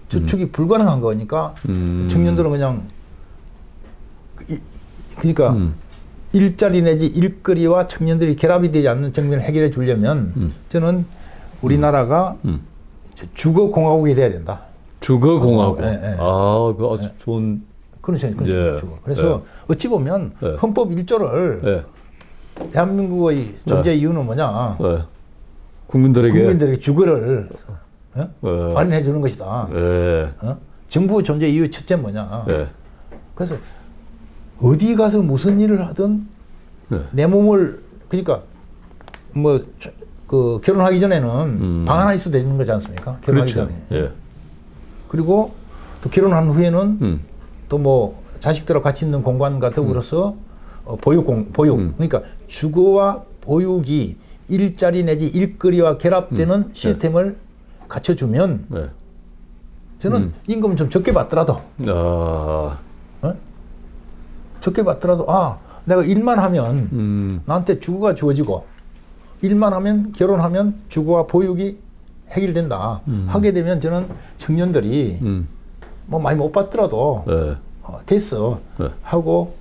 저축이 불가능한 거니까 청년들은 그냥 그러니까 일자리 내지 일거리와 청년들이 결합이 되지 않는 정면을 해결해 주려면 저는 우리나라가 주거공화국이 돼야 된다. 주거공화국. 예, 예. 아, 그 아주 좋은. 그렇죠. 예. 그래서 어찌 보면 헌법 1조를 예. 대한민국의 존재 이유는 뭐냐? 예. 국민들에게 주거를 마련해 주는 것이다. 예. 정부 존재 이유 첫째 뭐냐? 예. 그래서 어디 가서 무슨 일을 하든 내 몸을 그러니까 뭐 그 결혼하기 전에는 방 하나 있어도 되는 거지 않습니까? 결혼하기 그렇죠. 전에. 예. 그리고 또 결혼한 후에는 또 뭐 자식들하고 같이 있는 공간과 더불어서 보육. 그러니까 주거와 보육이 일자리 내지 일거리와 결합되는 시스템을 갖춰주면 네. 저는 임금 좀 적게 받더라도 적게 받더라도 내가 일만 하면 나한테 주거가 주어지고 일만 하면 결혼하면 주거와 보육이 해결된다. 하게 되면 저는 청년들이 뭐 많이 못 받더라도 네. 됐어 하고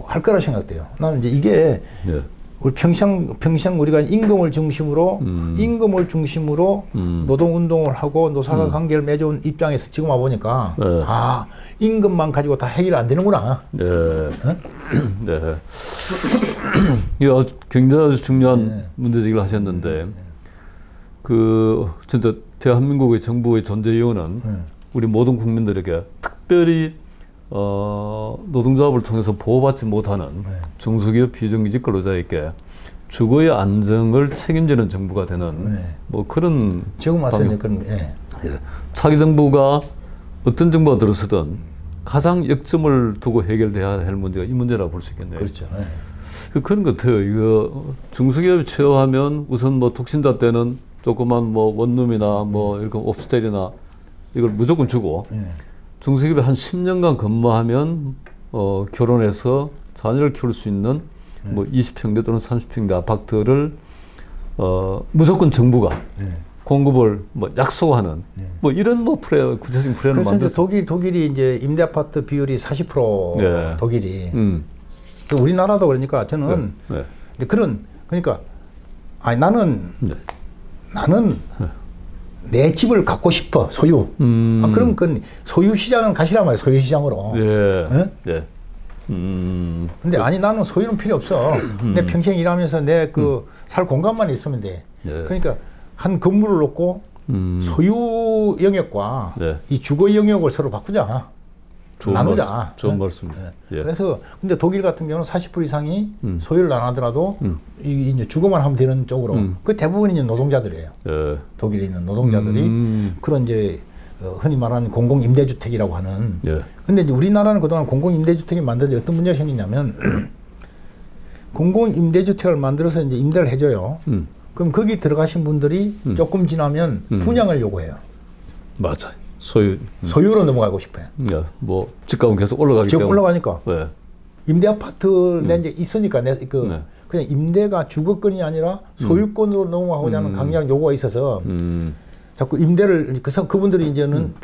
할 거라 생각돼요. 나는 이제 이게 네. 우리 평생 우리가 임금을 중심으로 노동 운동을 하고 노사가 관계를 맺어온 입장에서 지금 와 보니까 네. 임금만 가지고 다 해결 안 되는구나. 네. 네. 이게 굉장히 아주 중요한 문제제기를 하셨는데 그 진짜 대한민국의 정부의 존재 이유는 우리 모든 국민들에게 특별히 노동조합을 통해서 보호받지 못하는 중소기업 비정규직 근로자에게 주거의 안정을 책임지는 정부가 되는 뭐 그런 지금 와서는 그런 차기 정부가 어떤 정부가 들어서든 가장 역점을 두고 해결돼야 할 문제가 이 문제라고 볼 수 있겠네요. 그렇죠. 그런 것 같아요. 이거 중소기업이 취업하면 우선 뭐 독신자 때는 조그만 뭐 원룸이나 뭐 이렇게 오피스텔이나 이걸 무조건 주고 중소기업에 한 10년간 근무하면 결혼해서 자녀를 키울 수 있는 뭐 20평대 또는 30평대 아파트를 무조건 정부가 공급을 뭐 약속하는 뭐 이런 뭐 구체적인 플랜을 만들었어요. 그래서 독일이 이제 임대 아파트 비율이 40% 독일이. 우리나라도 그러니까 저는 그러니까 나는 내 집을 갖고 싶어 소유. 그럼 그 소유 시장은 가시란 말이에요. 소유 시장으로. 근데 나는 소유는 필요 없어. 내 평생 일하면서 내 살 공간만 있으면 돼. 그러니까 한 건물을 놓고 소유 영역과 이 주거 영역을 서로 바꾸자. 나누자. 좋은 말씀입니다. 그래서 근데 독일 같은 경우는 40% 이상이 소유를 안 하더라도 이제 주거만 하면 되는 쪽으로 그 대부분이 이제 노동자들이에요. 독일에 있는 노동자들이 그런 이제 흔히 말하는 공공 임대주택이라고 하는. 근데 이제 우리나라는 그동안 공공 임대주택이 만드는데 어떤 문제가 생기냐면 공공 임대주택을 만들어서 이제 임대를 해줘요. 그럼 거기 들어가신 분들이 조금 지나면 분양을 요구해요. 맞아요. 소유로 넘어가고 싶어요. 뭐 집값은 계속 올라가기 때문에. 올라가니까. 임대 아파트 내 이제 있으니까 그냥 임대가 주거권이 아니라 소유권으로 넘어가고자 하는 강력한 요구가 있어서 자꾸 임대를 그래서 그분들이 이제는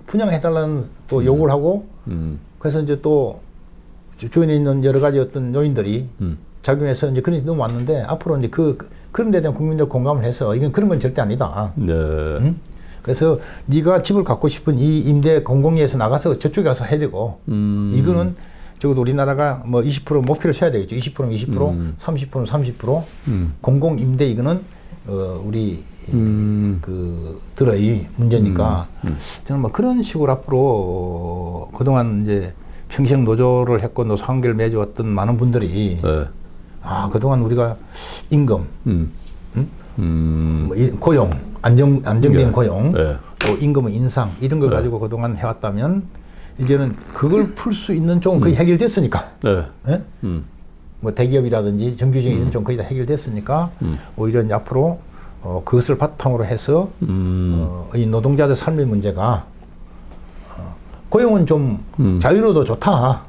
분양해달라는 또 요구를 하고 그래서 이제 또 주변에 있는 여러 가지 어떤 요인들이 작용해서 이제 그런 너무 왔는데 앞으로 이제 그런 데에 대한 국민들 공감을 해서 이건 그런 건 절대 아니다. 그래서 네가 집을 갖고 싶은 이 임대 공공위에서 나가서 저쪽에 가서 해야 되고 이거는 적어도 우리나라가 뭐 20% 목표를 세워야 되겠죠. 20%는 20%, 30%는 30%. 공공 임대 이거는 우리 들의 문제니까 저는 뭐 그런 식으로 앞으로 그동안 이제 평생 노조를 했고 노사관계를 맺어왔던 많은 분들이 그동안 우리가 임금, 뭐 고용, 안정된 고용, 또 임금의 인상 이런 걸 가지고 그동안 해왔다면 이제는 그걸 풀 수 있는 쪽은 거의 해결됐으니까. 뭐 대기업이라든지 정규직인 이런 쪽은 거의 다 해결됐으니까 오히려 이제 앞으로 그것을 바탕으로 해서 이 노동자들 삶의 문제가 고용은 좀 자유로도 좋다.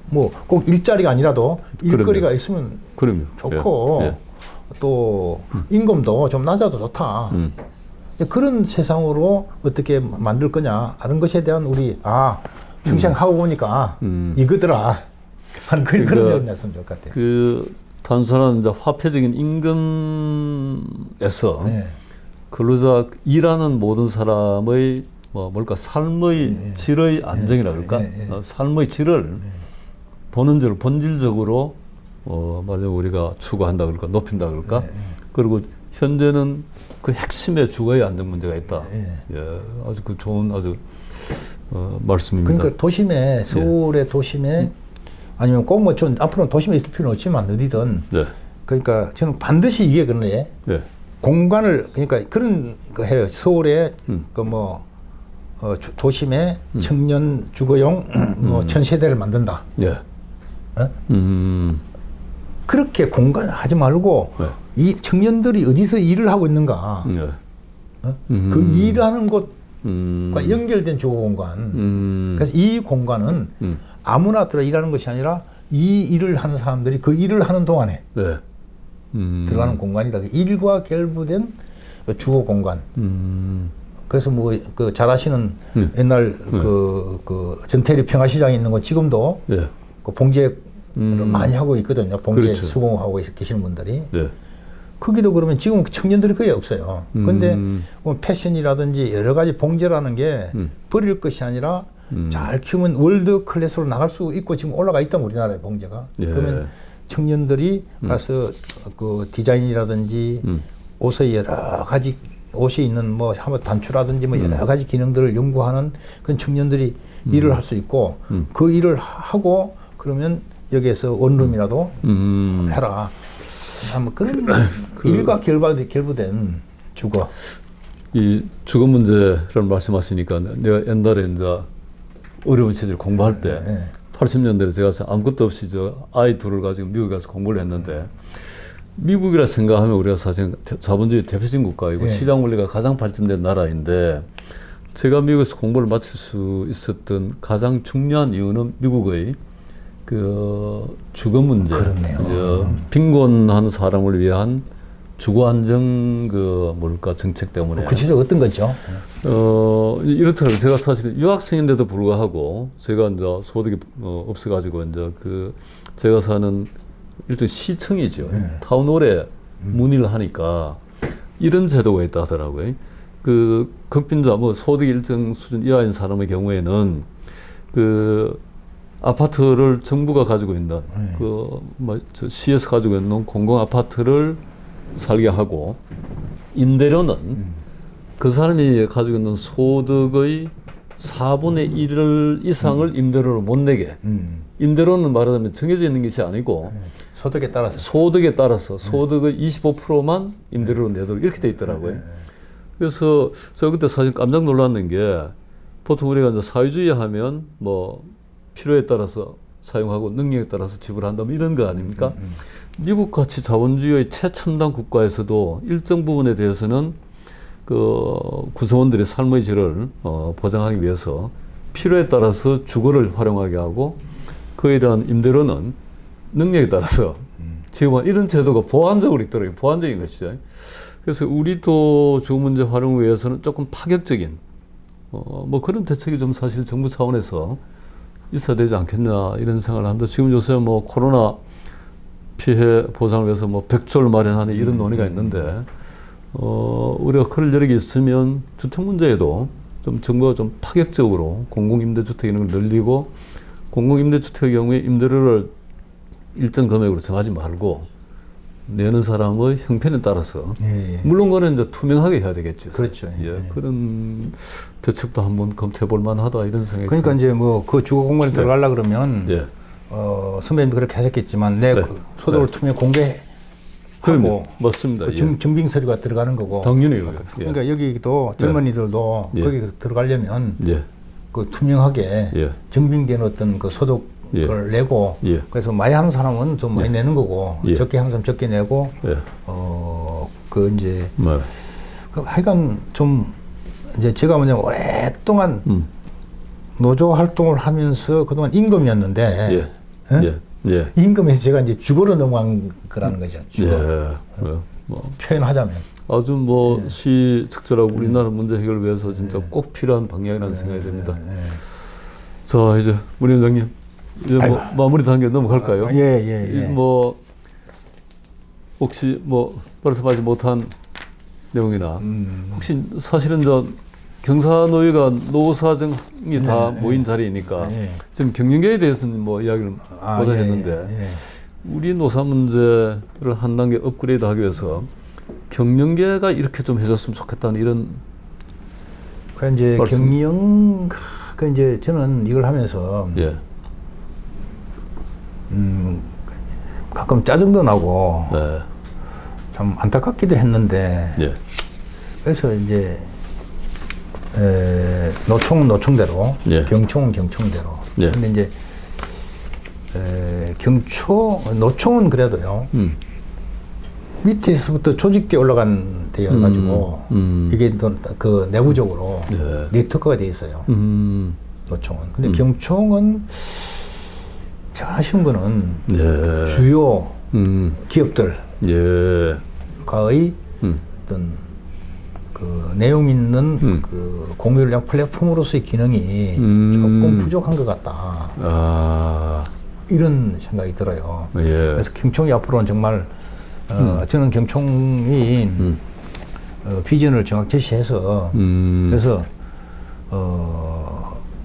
뭐 꼭 일자리가 아니라도 일거리가 있으면 좋고 또 임금도 좀 낮아도 좋다. 그런 세상으로 어떻게 만들 거냐 하는 것에 대한 우리 평생 하고 보니까 이거더라 하는 그런 내용을 냈으면 좋을 것 같아요. 단순한 이제 화폐적인 임금에서 근로자 일하는 모든 사람의 삶의 질의 안정이라 그럴까? 삶의 질을 본질적으로 우리가 추구한다 그럴까? 높인다 그럴까? 그리고 현재는 그 핵심의 주거의 안정 문제가 있다. 아주 좋은 말씀입니다. 그러니까 도심에 서울의 도심에 아니면 꼭 앞으로는 도심에 있을 필요는 없지만 어디든 그러니까 저는 반드시 이게 그런데 예. 공간을 그러니까 그런 거 해요. 서울에 그 뭐 도심에 청년 주거용 뭐 전세대를 만든다. 예. 어? 그렇게 공간 하지 말고 네. 이 청년들이 어디서 일을 하고 있는가? 예. 그 일하는 곳과 연결된 주거 공간. 그래서 이 공간은 아무나 들어 일하는 것이 아니라 이 일을 하는 사람들이 그 일을 하는 동안에 네. 들어가는 공간이다. 일과 결부된 주거 공간. 그래서 뭐 그 잘 아시는 옛날 그 전태리 평화시장에 있는 건 지금도 예. 그 봉제를 많이 하고 있거든요. 봉제 그렇죠. 수공하고 계시는 분들이. 예. 거기도 그러면 지금 청년들이 거의 없어요. 근데 뭐 패션이라든지 여러 가지 봉제라는 게 버릴 것이 아니라 잘 키우면 월드 클래스로 나갈 수 있고 지금 올라가 있다 우리나라의 봉제가. 예. 그러면 청년들이 가서 그 디자인이라든지 옷의 여러 가지 옷이 있는 뭐 한번 단추라든지 뭐 여러 가지 기능들을 연구하는 그런 청년들이 일을 할 수 있고 그 일을 하고 그러면 여기에서 원룸이라도 해라. 아마 그런 일과 결부된 주거. 이 주거 문제를 말씀하시니까 내가 옛날에 이제 어려운 체질 공부할 때 80년대에 제가 아무것도 없이 저 아이 둘을 가지고 미국에 가서 공부를 했는데 미국이라 생각하면 우리가 사실 자본주의 대표적인 국가이고 시장 원리가 가장 발전된 나라인데 제가 미국에서 공부를 마칠 수 있었던 가장 중요한 이유는 미국의 그 주거 문제, 빈곤한 사람을 위한 주거 안정 그 뭘까 정책 때문에. 구체적으로 어떤 거죠? 이렇더라고요. 제가 사실 유학생인데도 불구하고 제가 이제 소득이 없어가지고 이제 그 제가 사는 일종 시청이죠. 타운홀에 문의를 하니까 이런 제도가 있다 하더라고요. 그 극빈자 뭐 소득 일정 수준 이하인 사람의 경우에는 그 아파트를 정부가 가지고 있는 그 뭐 시에서 가지고 있는 공공 아파트를 살게 하고 임대료는 그 사람이 가지고 있는 소득의 4분의 1 이상을 임대료로 못 내게. 임대료는 말하자면 정해져 있는 것이 아니고 소득에 따라서 소득의 25%만 임대료로 내도록 이렇게 돼 있더라고요. 그래서 저 그때 사실 깜짝 놀랐는 게 보통 우리가 이제 사회주의 하면 뭐 필요에 따라서 사용하고 능력에 따라서 지불한다 뭐 이런 거 아닙니까? 미국 같이 자본주의의 최첨단 국가에서도 일정 부분에 대해서는 그 구성원들의 삶의 질을 보장하기 위해서 필요에 따라서 주거를 활용하게 하고 그에 대한 임대료는 능력에 따라서 지금 이런 제도가 보완적으로 있더라고요. 보완적인 것이죠. 그래서 우리도 주거 문제 활용을 위해서는 조금 파격적인 뭐 그런 대책이 좀 사실 정부 차원에서 있어야 되지 않겠냐 이런 생각을 합니다. 지금 요새 뭐 코로나 피해 보상을 위해서 뭐 100조를 마련하는 이런 논의가 있는데 우리가 그럴 여력이 있으면 주택 문제에도 좀 정부가 좀 파격적으로 공공임대주택 이런 걸 늘리고 공공임대주택의 경우에 임대료를 일정 금액으로 정하지 말고 내는 사람의 형편에 따라서 물론 그거는 이제 투명하게 해야 되겠죠. 그렇죠. 그런 대책도 한번 검토해 볼 만하다 이런 생각이 그러니까 이제 뭐 그 주거 공간에 들어가려 그러면 선배님도 그렇게 하셨겠지만 내 그 소득을 투명 공개하고 맞습니다. 증빙 서류가 들어가는 거고. 당연히 그러니까 여기도 젊은이들도 거기 들어가려면 그 투명하게 증빙된 어떤 그 소득을 내고 그래서 많이 하는 사람은 좀 많이 내는 거고 적게 하는 사람 적게 내고 그 이제 하여간 좀 이제 제가 뭐냐 오랫동안 노조 활동을 하면서 그동안 임금이었는데 임금에서 제가 이제 주거로 넘어간 거라는 거죠. 주거. 뭐 표현하자면. 아주 뭐 시적절하고 우리나라 문제 해결을 위해서 진짜 꼭 필요한 방향이라는 생각이 듭니다. 자, 이제 문 위원장님 이제 뭐 마무리 단계 넘어갈까요? 뭐 혹시 뭐 말씀하지 못한 내용이나 혹시 사실은 저 경사노위가 노사정이 다 모인 자리이니까 지금 경영계에 대해서는 뭐 이야기를 못 하셨는데 우리 노사 문제를 한 단계 업그레이드하기 위해서 경영계가 이렇게 좀 해줬으면 좋겠다는 이런. 그 이제 경영 그 이제 저는 이걸 하면서 가끔 짜증도 나고 네. 참 안타깝기도 했는데 예. 그래서 이제 노총은 노총대로, 예. 경총은 경총대로. 예. 근데 이제 노총은 그래도요. 밑에서부터 조직계 올라간 데여가지고 이게 또 그 내부적으로 예. 네트워크가 돼 있어요. 노총은. 근데 경총은 제가 아쉬운 거는 예. 주요 기업들과의 예. 어떤 그 내용 있는 그 공유력 플랫폼으로서의 기능이 조금 부족한 것 같다. 아. 이런 생각이 들어요. 예. 그래서 경총이 앞으로는 정말 저는 경총이 비전을 정확히 제시해서 그래서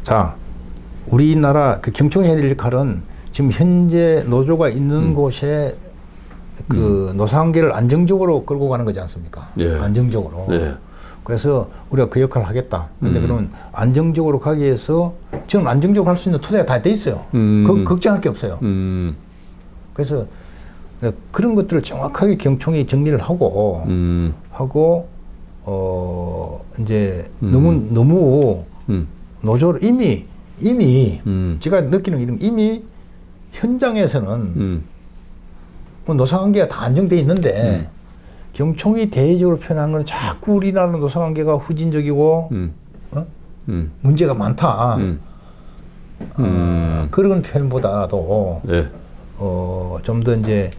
자 우리나라 그 경총이 해야 될 역할은 지금 현재 노조가 있는 곳에 그 노사관계를 안정적으로 끌고 가는 거지 않습니까? 예. 안정적으로. 예. 그래서 우리가 그 역할을 하겠다. 근데 그러면 안정적으로 가기 위해서 저는 안정적으로 할 수 있는 토대가 다 돼 있어요. 걱정할 게 없어요. 그래서 그런 것들을 정확하게 경총이 정리를 하고 이제 너무 노조를 이미 제가 느끼는 이미 현장에서는 뭐 노사관계가 다 안정돼 있는데 경총이 대외적으로 표현하는 건 자꾸 우리나라 노사관계가 후진적이고 문제가 많다. 그런 표현보다도 예. 좀 더 이제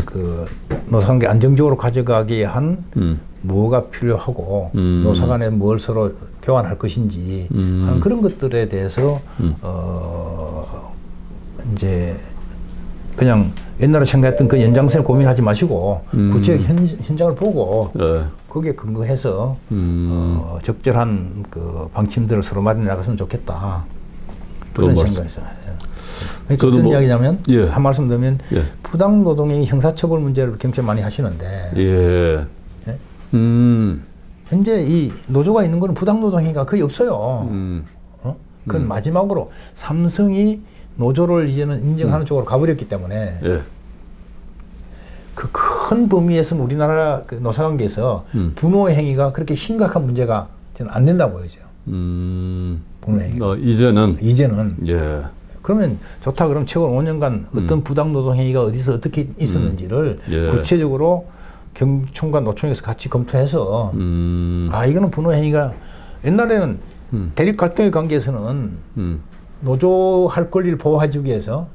그 노사관계 안정적으로 가져가기 위한 뭐가 필요하고 노사 간에 뭘 서로 교환할 것인지 하는 그런 것들에 대해서 이제 그냥 옛날에 생각했던 그 연장선을 고민하지 마시고 구체적 현장을 보고 예. 거기에 근거해서 적절한 그 방침들을 서로 마련해 나갔으면 좋겠다. 그런 생각이 있어요. 어떤 이야기냐면 예. 한 말씀 드리면 예. 부당 노동의 형사처벌 문제를 경찰 많이 하시는데 예. 예? 현재 이 노조가 있는 거는 부당 노동 행위가 거의 없어요. 그건 마지막으로 삼성이 노조를 이제는 인정하는 쪽으로 가버렸기 때문에 예. 그 큰 범위에서는 우리나라 그 노사관계에서 분노 행위가 그렇게 심각한 문제가 저는 안 된다고 보여져요. 분노 행위가. 이제는. 예. 그러면 좋다. 그럼 최근 5년간 어떤 부당 노동 행위가 어디서 어떻게 있었는지를 예. 구체적으로 경총과 노총에서 같이 검토해서 아 이거는 분노 행위가 옛날에는 대립 갈등의 관계에서는 노조 할 권리를 보호해주기 위해서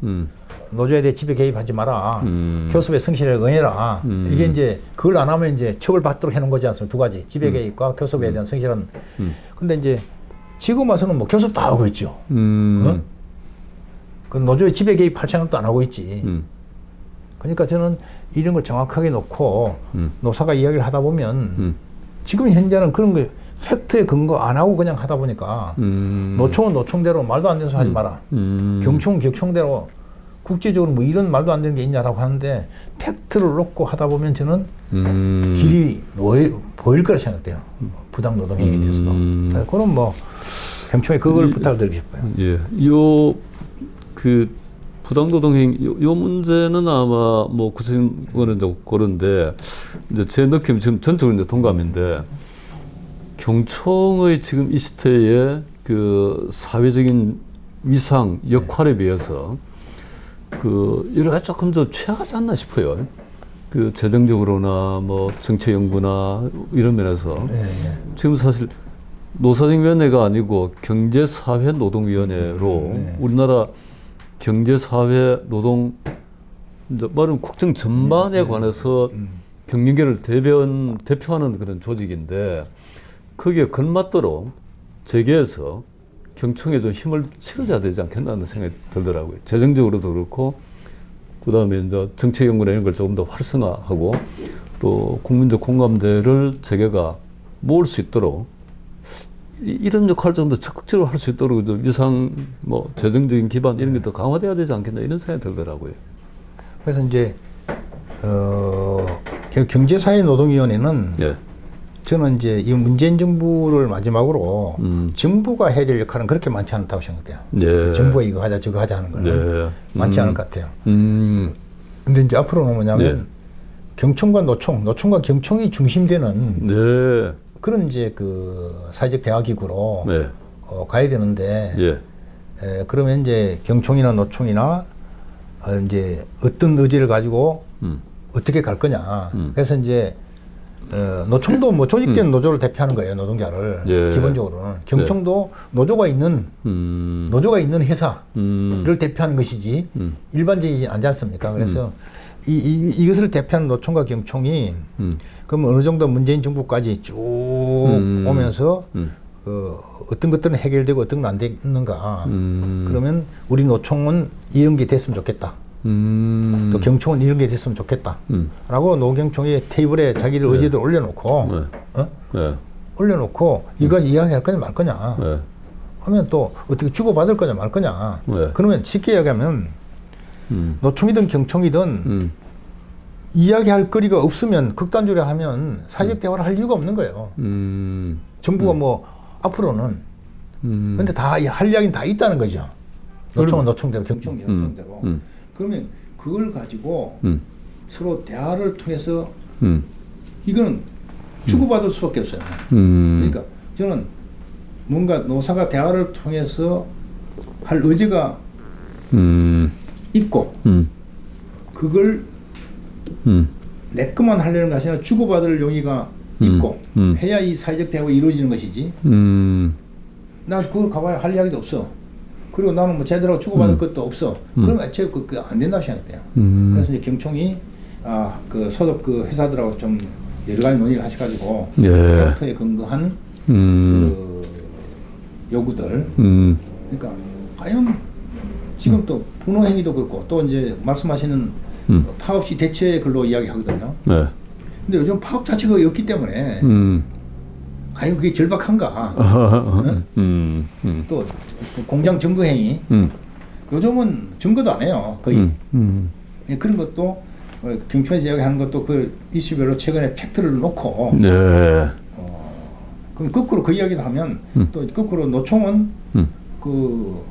노조에 대해 집에 개입하지 마라. 교섭의 성실을 응해라. 이게 이제 그걸 안 하면 이제 처벌받도록 해놓은 거지 않습니까? 두 가지. 집에 개입과 교섭에 대한 성실한. 근데 이제 지금 와서는 뭐 교섭도 하고 있죠. 어? 그 노조에 집에 개입할 생각도 안 하고 있지. 그러니까 저는 이런 걸 정확하게 놓고 노사가 이야기를 하다 보면 지금 현재는 그런 거 팩트에 근거 안 하고 그냥 하다 보니까 노총은 노총대로 말도 안 되는 소리 하지 마라. 경총은 경총대로 국제적으로 뭐 이런 말도 안 되는 게 있냐라고 하는데 팩트를 놓고 하다 보면 저는 길이 보일 거라 생각돼요. 부당 노동 행위에 대해서도. 그럼 뭐 경총에 그걸 부탁드리고 싶어요. 예. 그 부당노동행 요 문제는 아마 뭐 구체적인 거는 좀 그런데 이제 제 느낌 지금 전적으로 이제 동감인데 경총의 지금 이 시대의 그 사회적인 위상 역할에 비해서 그 여러 가지 조금 더 취약하지 않나 싶어요. 그 재정적으로나 뭐 정책 연구나 이런 면에서 지금 사실 노사정위원회가 아니고 경제사회노동위원회로 우리나라 경제사회 노동 이제 말은 국정 전반에 관해서 경영계를 대표하는 그런 조직인데 거기에 걸맞도록 재계에서 경총에 좀 힘을 실어줘야 되지 않겠나는 생각이 들더라고요. 재정적으로도 그렇고 그다음에 이제 정책 연구나 이런 걸 조금 더 활성화하고 또 국민적 공감대를 재계가 모을 수 있도록 이런 역할을 좀 더 적극적으로 할 수 있도록 위상, 뭐 재정적인 기반 이런 게 더 강화돼야 되지 않겠나 이런 생각이 들더라고요. 그래서 이제 경제사회노동위원회는 저는 이제 이 문재인 정부를 마지막으로 정부가 해야 될 역할은 그렇게 많지 않다고 생각해요. 네. 정부가 이거 하자 저거 하자 하는 거는 네. 많지 않을 것 같아요. 근데 이제 앞으로는 뭐냐면 네. 경청과 노총과 경청이 중심되는 네. 그런 이제 그 사회적 대화기구로 네. 가야 되는데 예. 그러면 이제 경총이나 노총이나 이제 어떤 의지를 가지고 어떻게 갈 거냐. 그래서 이제 노총도 뭐 조직된 노조를 대표하는 거예요, 노동자를. 예. 기본적으로는 경청도 노조가 있는 회사를 대표하는 것이지 일반적이지 않지 않습니까? 그래서 이것을 대표하는 노총과 경총이 그럼 어느 정도 문재인 정부까지 쭉 오면서 어떤 것들은 해결되고 어떤 건 안 되는가. 그러면 우리 노총은 이런 게 됐으면 좋겠다. 또 경총은 이런 게 됐으면 좋겠다. 라고 노경총이 테이블에 자기들 의지들 올려놓고, 올려놓고, 이거 이야기할 거냐 말 거냐. 하면 또 어떻게 주고받을 거냐 말 거냐. 그러면 쉽게 이야기하면, 노총이든 경총이든 이야기할 거리가 없으면 극단적으로 하면 사회적 대화를 할 이유가 없는 거예요. 정부가 뭐 앞으로는 근데 다 할 이야기는 다 있다는 거죠. 노총은 노총대로, 경총은 경총대로. 그러면 그걸 가지고 서로 대화를 통해서 이거는 주고받을 수밖에 없어요. 그러니까 저는 뭔가 노사가 대화를 통해서 할 의지가 있고 그걸 내 것만 하려는 것이 아니라 주고받을 용의가 있고 해야 이 사회적 대화가 이루어지는 것이지. 나 그거 가봐야 할 이야기도 없어. 그리고 나는 뭐 제대로 주고받을 것도 없어. 그러면 애초에 그게 안 된다고 생각돼요. 그래서 이제 경총이 그 소속 그 회사들하고 좀 여러 가지 논의를 하셔가지고 에 근거한 그 요구들. 그러니까 과연 지금 또 분호 행위도 그렇고 또 이제 말씀하시는 파업시 대체 근로 이야기하거든요. 네. 근데 요즘 파업 자체가 없기 때문에 과연 그게 절박한가? 또 공장 증거 행위 요즘은 증거도 안 해요 거의. 그런 것도 경찰에서 이야기하는 것도 그 이슈별로 최근에 팩트를 놓고 그럼 거꾸로 그 이야기를 하면 또 거꾸로 노총은 그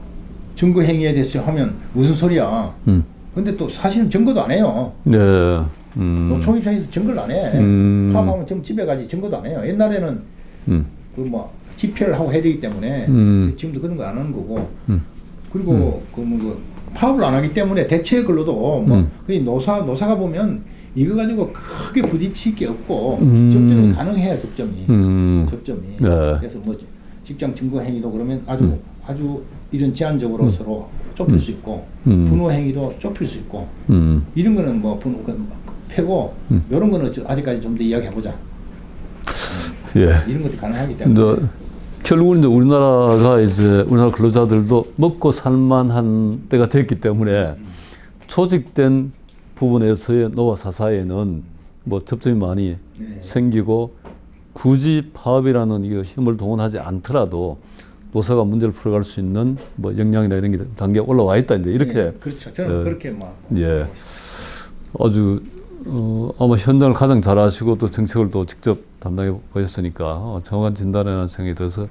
증거 행위에 대해서 하면 무슨 소리야? 근데 또 사실은 증거도 안 해요. 노총 입장에서 증거를 안 해. 파업하면 지금 집에 가지 증거도 안 해요. 옛날에는 그 뭐 집회를 하고 해야 되기 때문에 지금도 그런 거 안 하는 거고 그리고 그 파업을 안 하기 때문에 대체 근로도 뭐 노사가 보면 이거 가지고 크게 부딪힐 게 없고 접점이 가능해요. 접점이. 그래서 뭐 직장 증거 행위도 그러면 아주 이런 제한적으로 서로 좁힐 수 있고 분호 행위도 좁힐 수 있고 이런 거는 뭐 분호 패고 이런 거는 아직까지 좀 더 이야기해 보자. 이런 것이 가능하기 때문에. 결국은 이제 우리나라 근로자들도 먹고 살만한 때가 됐기 때문에 조직된 부분에서의 노와 사사에는 뭐 접점이 많이 생기고 굳이 파업이라는 이 힘을 동원하지 않더라도 노사가 문제를 풀어갈 수 있는 뭐 역량이나 이런 게 단계에 올라와 있다 이제 이렇게. 그렇죠. 저는 그렇게 막. 아주 아마 현장을 가장 잘 아시고 또 정책을 또 직접 담당해 보셨으니까 정확한 진단이라는 생각이 들어서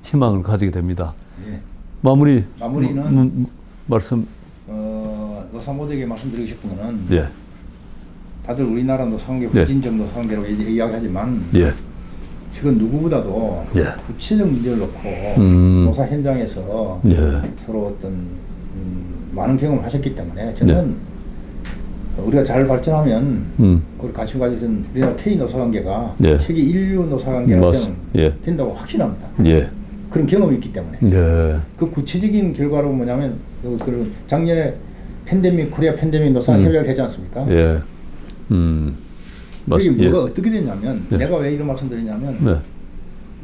희망을 가지게 됩니다. 마무리는 말씀. 노사모두에게 말씀드리고 싶은 거는 다들 우리나라 노사관계 후진적 노사관계라고 이야기하지만 지금 누구보다도 구체적 문제를 놓고 노사 현장에서 서로 어떤 많은 경험을 하셨기 때문에 저는 우리가 잘 발전하면 우리 관심 가지신 우리나라 K 노사관계가 세계 인류 노사관계라고 된다고 확신합니다. 그런 경험이 있기 때문에 그 구체적인 결과로 뭐냐면 그 작년에 코리아 팬데믹 노사 협약을 하지 않습니까? 이게 뭐가 어떻게 됐냐면 내가 왜 이런 말씀 드리냐면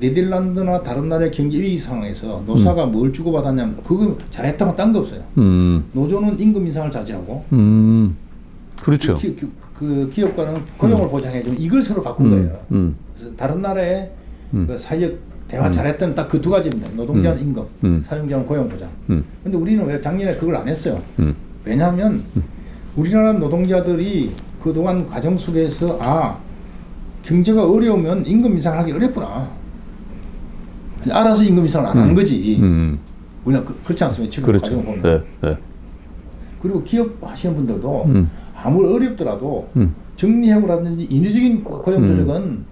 네덜란드나 다른 나라의 경제 위기 상황에서 노사가 뭘 주고받았냐면 그거 잘했다고 딴 거 없어요. 노조는 임금 인상을 자제하고 그렇죠. 그 기업가는 고용을 보장해주는 이걸 서로 바꾼 거예요. 그래서 다른 나라의 그 사회적 대화 잘했던 딱 그 두 가지입니다. 노동자는 임금, 사용자는 고용 보장. 근데 우리는 왜 작년에 그걸 안 했어요? 왜냐하면 우리나라 노동자들이 그동안 과정 속에서 경제가 어려우면 임금 인상을 하기 어렵구나. 알아서 임금 인상을 안 하는 거지. 우리가 그렇지 않습니까? 지금 그렇죠. 과정을 보면. 네, 네. 그리고 기업 하시는 분들도 아무리 어렵더라도 정리해고라든지 인위적인 고용 조정은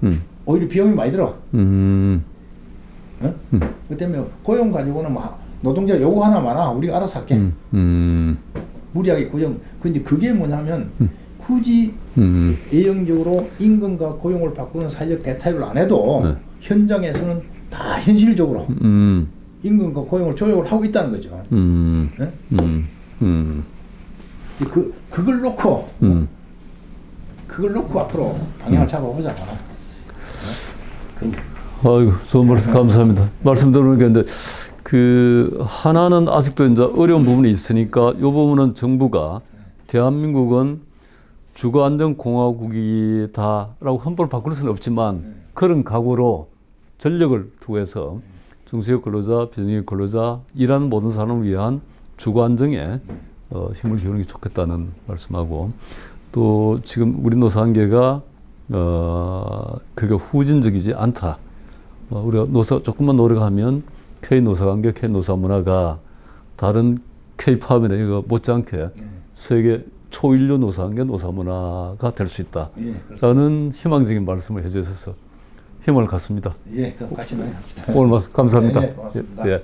오히려 비용이 많이 들어. 그 때문에 고용 가지고는 뭐 노동자 요구 하나 많아 우리가 알아서 할게. 무리하게 고용. 근데 그게 뭐냐면 굳이 예형적으로 임금과 고용을 바꾸는 사회적 대타협을 안 해도 네. 현장에서는 다 현실적으로 임금과 고용을 조정을 하고 있다는 거죠. 네? 그걸 놓고 앞으로 방향을 잡아보자. 아이고, 좋은 말씀 감사합니다. 말씀 들으니까 그 하나는 아직도 이제 어려운 부분이 있으니까 이 부분은 정부가 대한민국은 주거안정공화국이다라고 헌법을 바꿀 수는 없지만 그런 각오로 전력을 투해서 중소기업 근로자, 비정규직 근로자, 일하는 모든 사람을 위한 주거안정에 힘을 기울이는 게 좋겠다는 말씀하고 또 지금 우리 노사관계가 그게 후진적이지 않다. 우리가 조금만 노력하면 K노사관계, K노사문화가 다른 K-팝이나 이거 못지않게 세계 초인류 노사관계, 노사문화가 될 수 있다. 라는 희망적인 말씀을 해주셔서 힘을 갖습니다. 예, 또 같이 합시다. 오늘 말씀 감사합니다. 네, 고맙습니다. 예.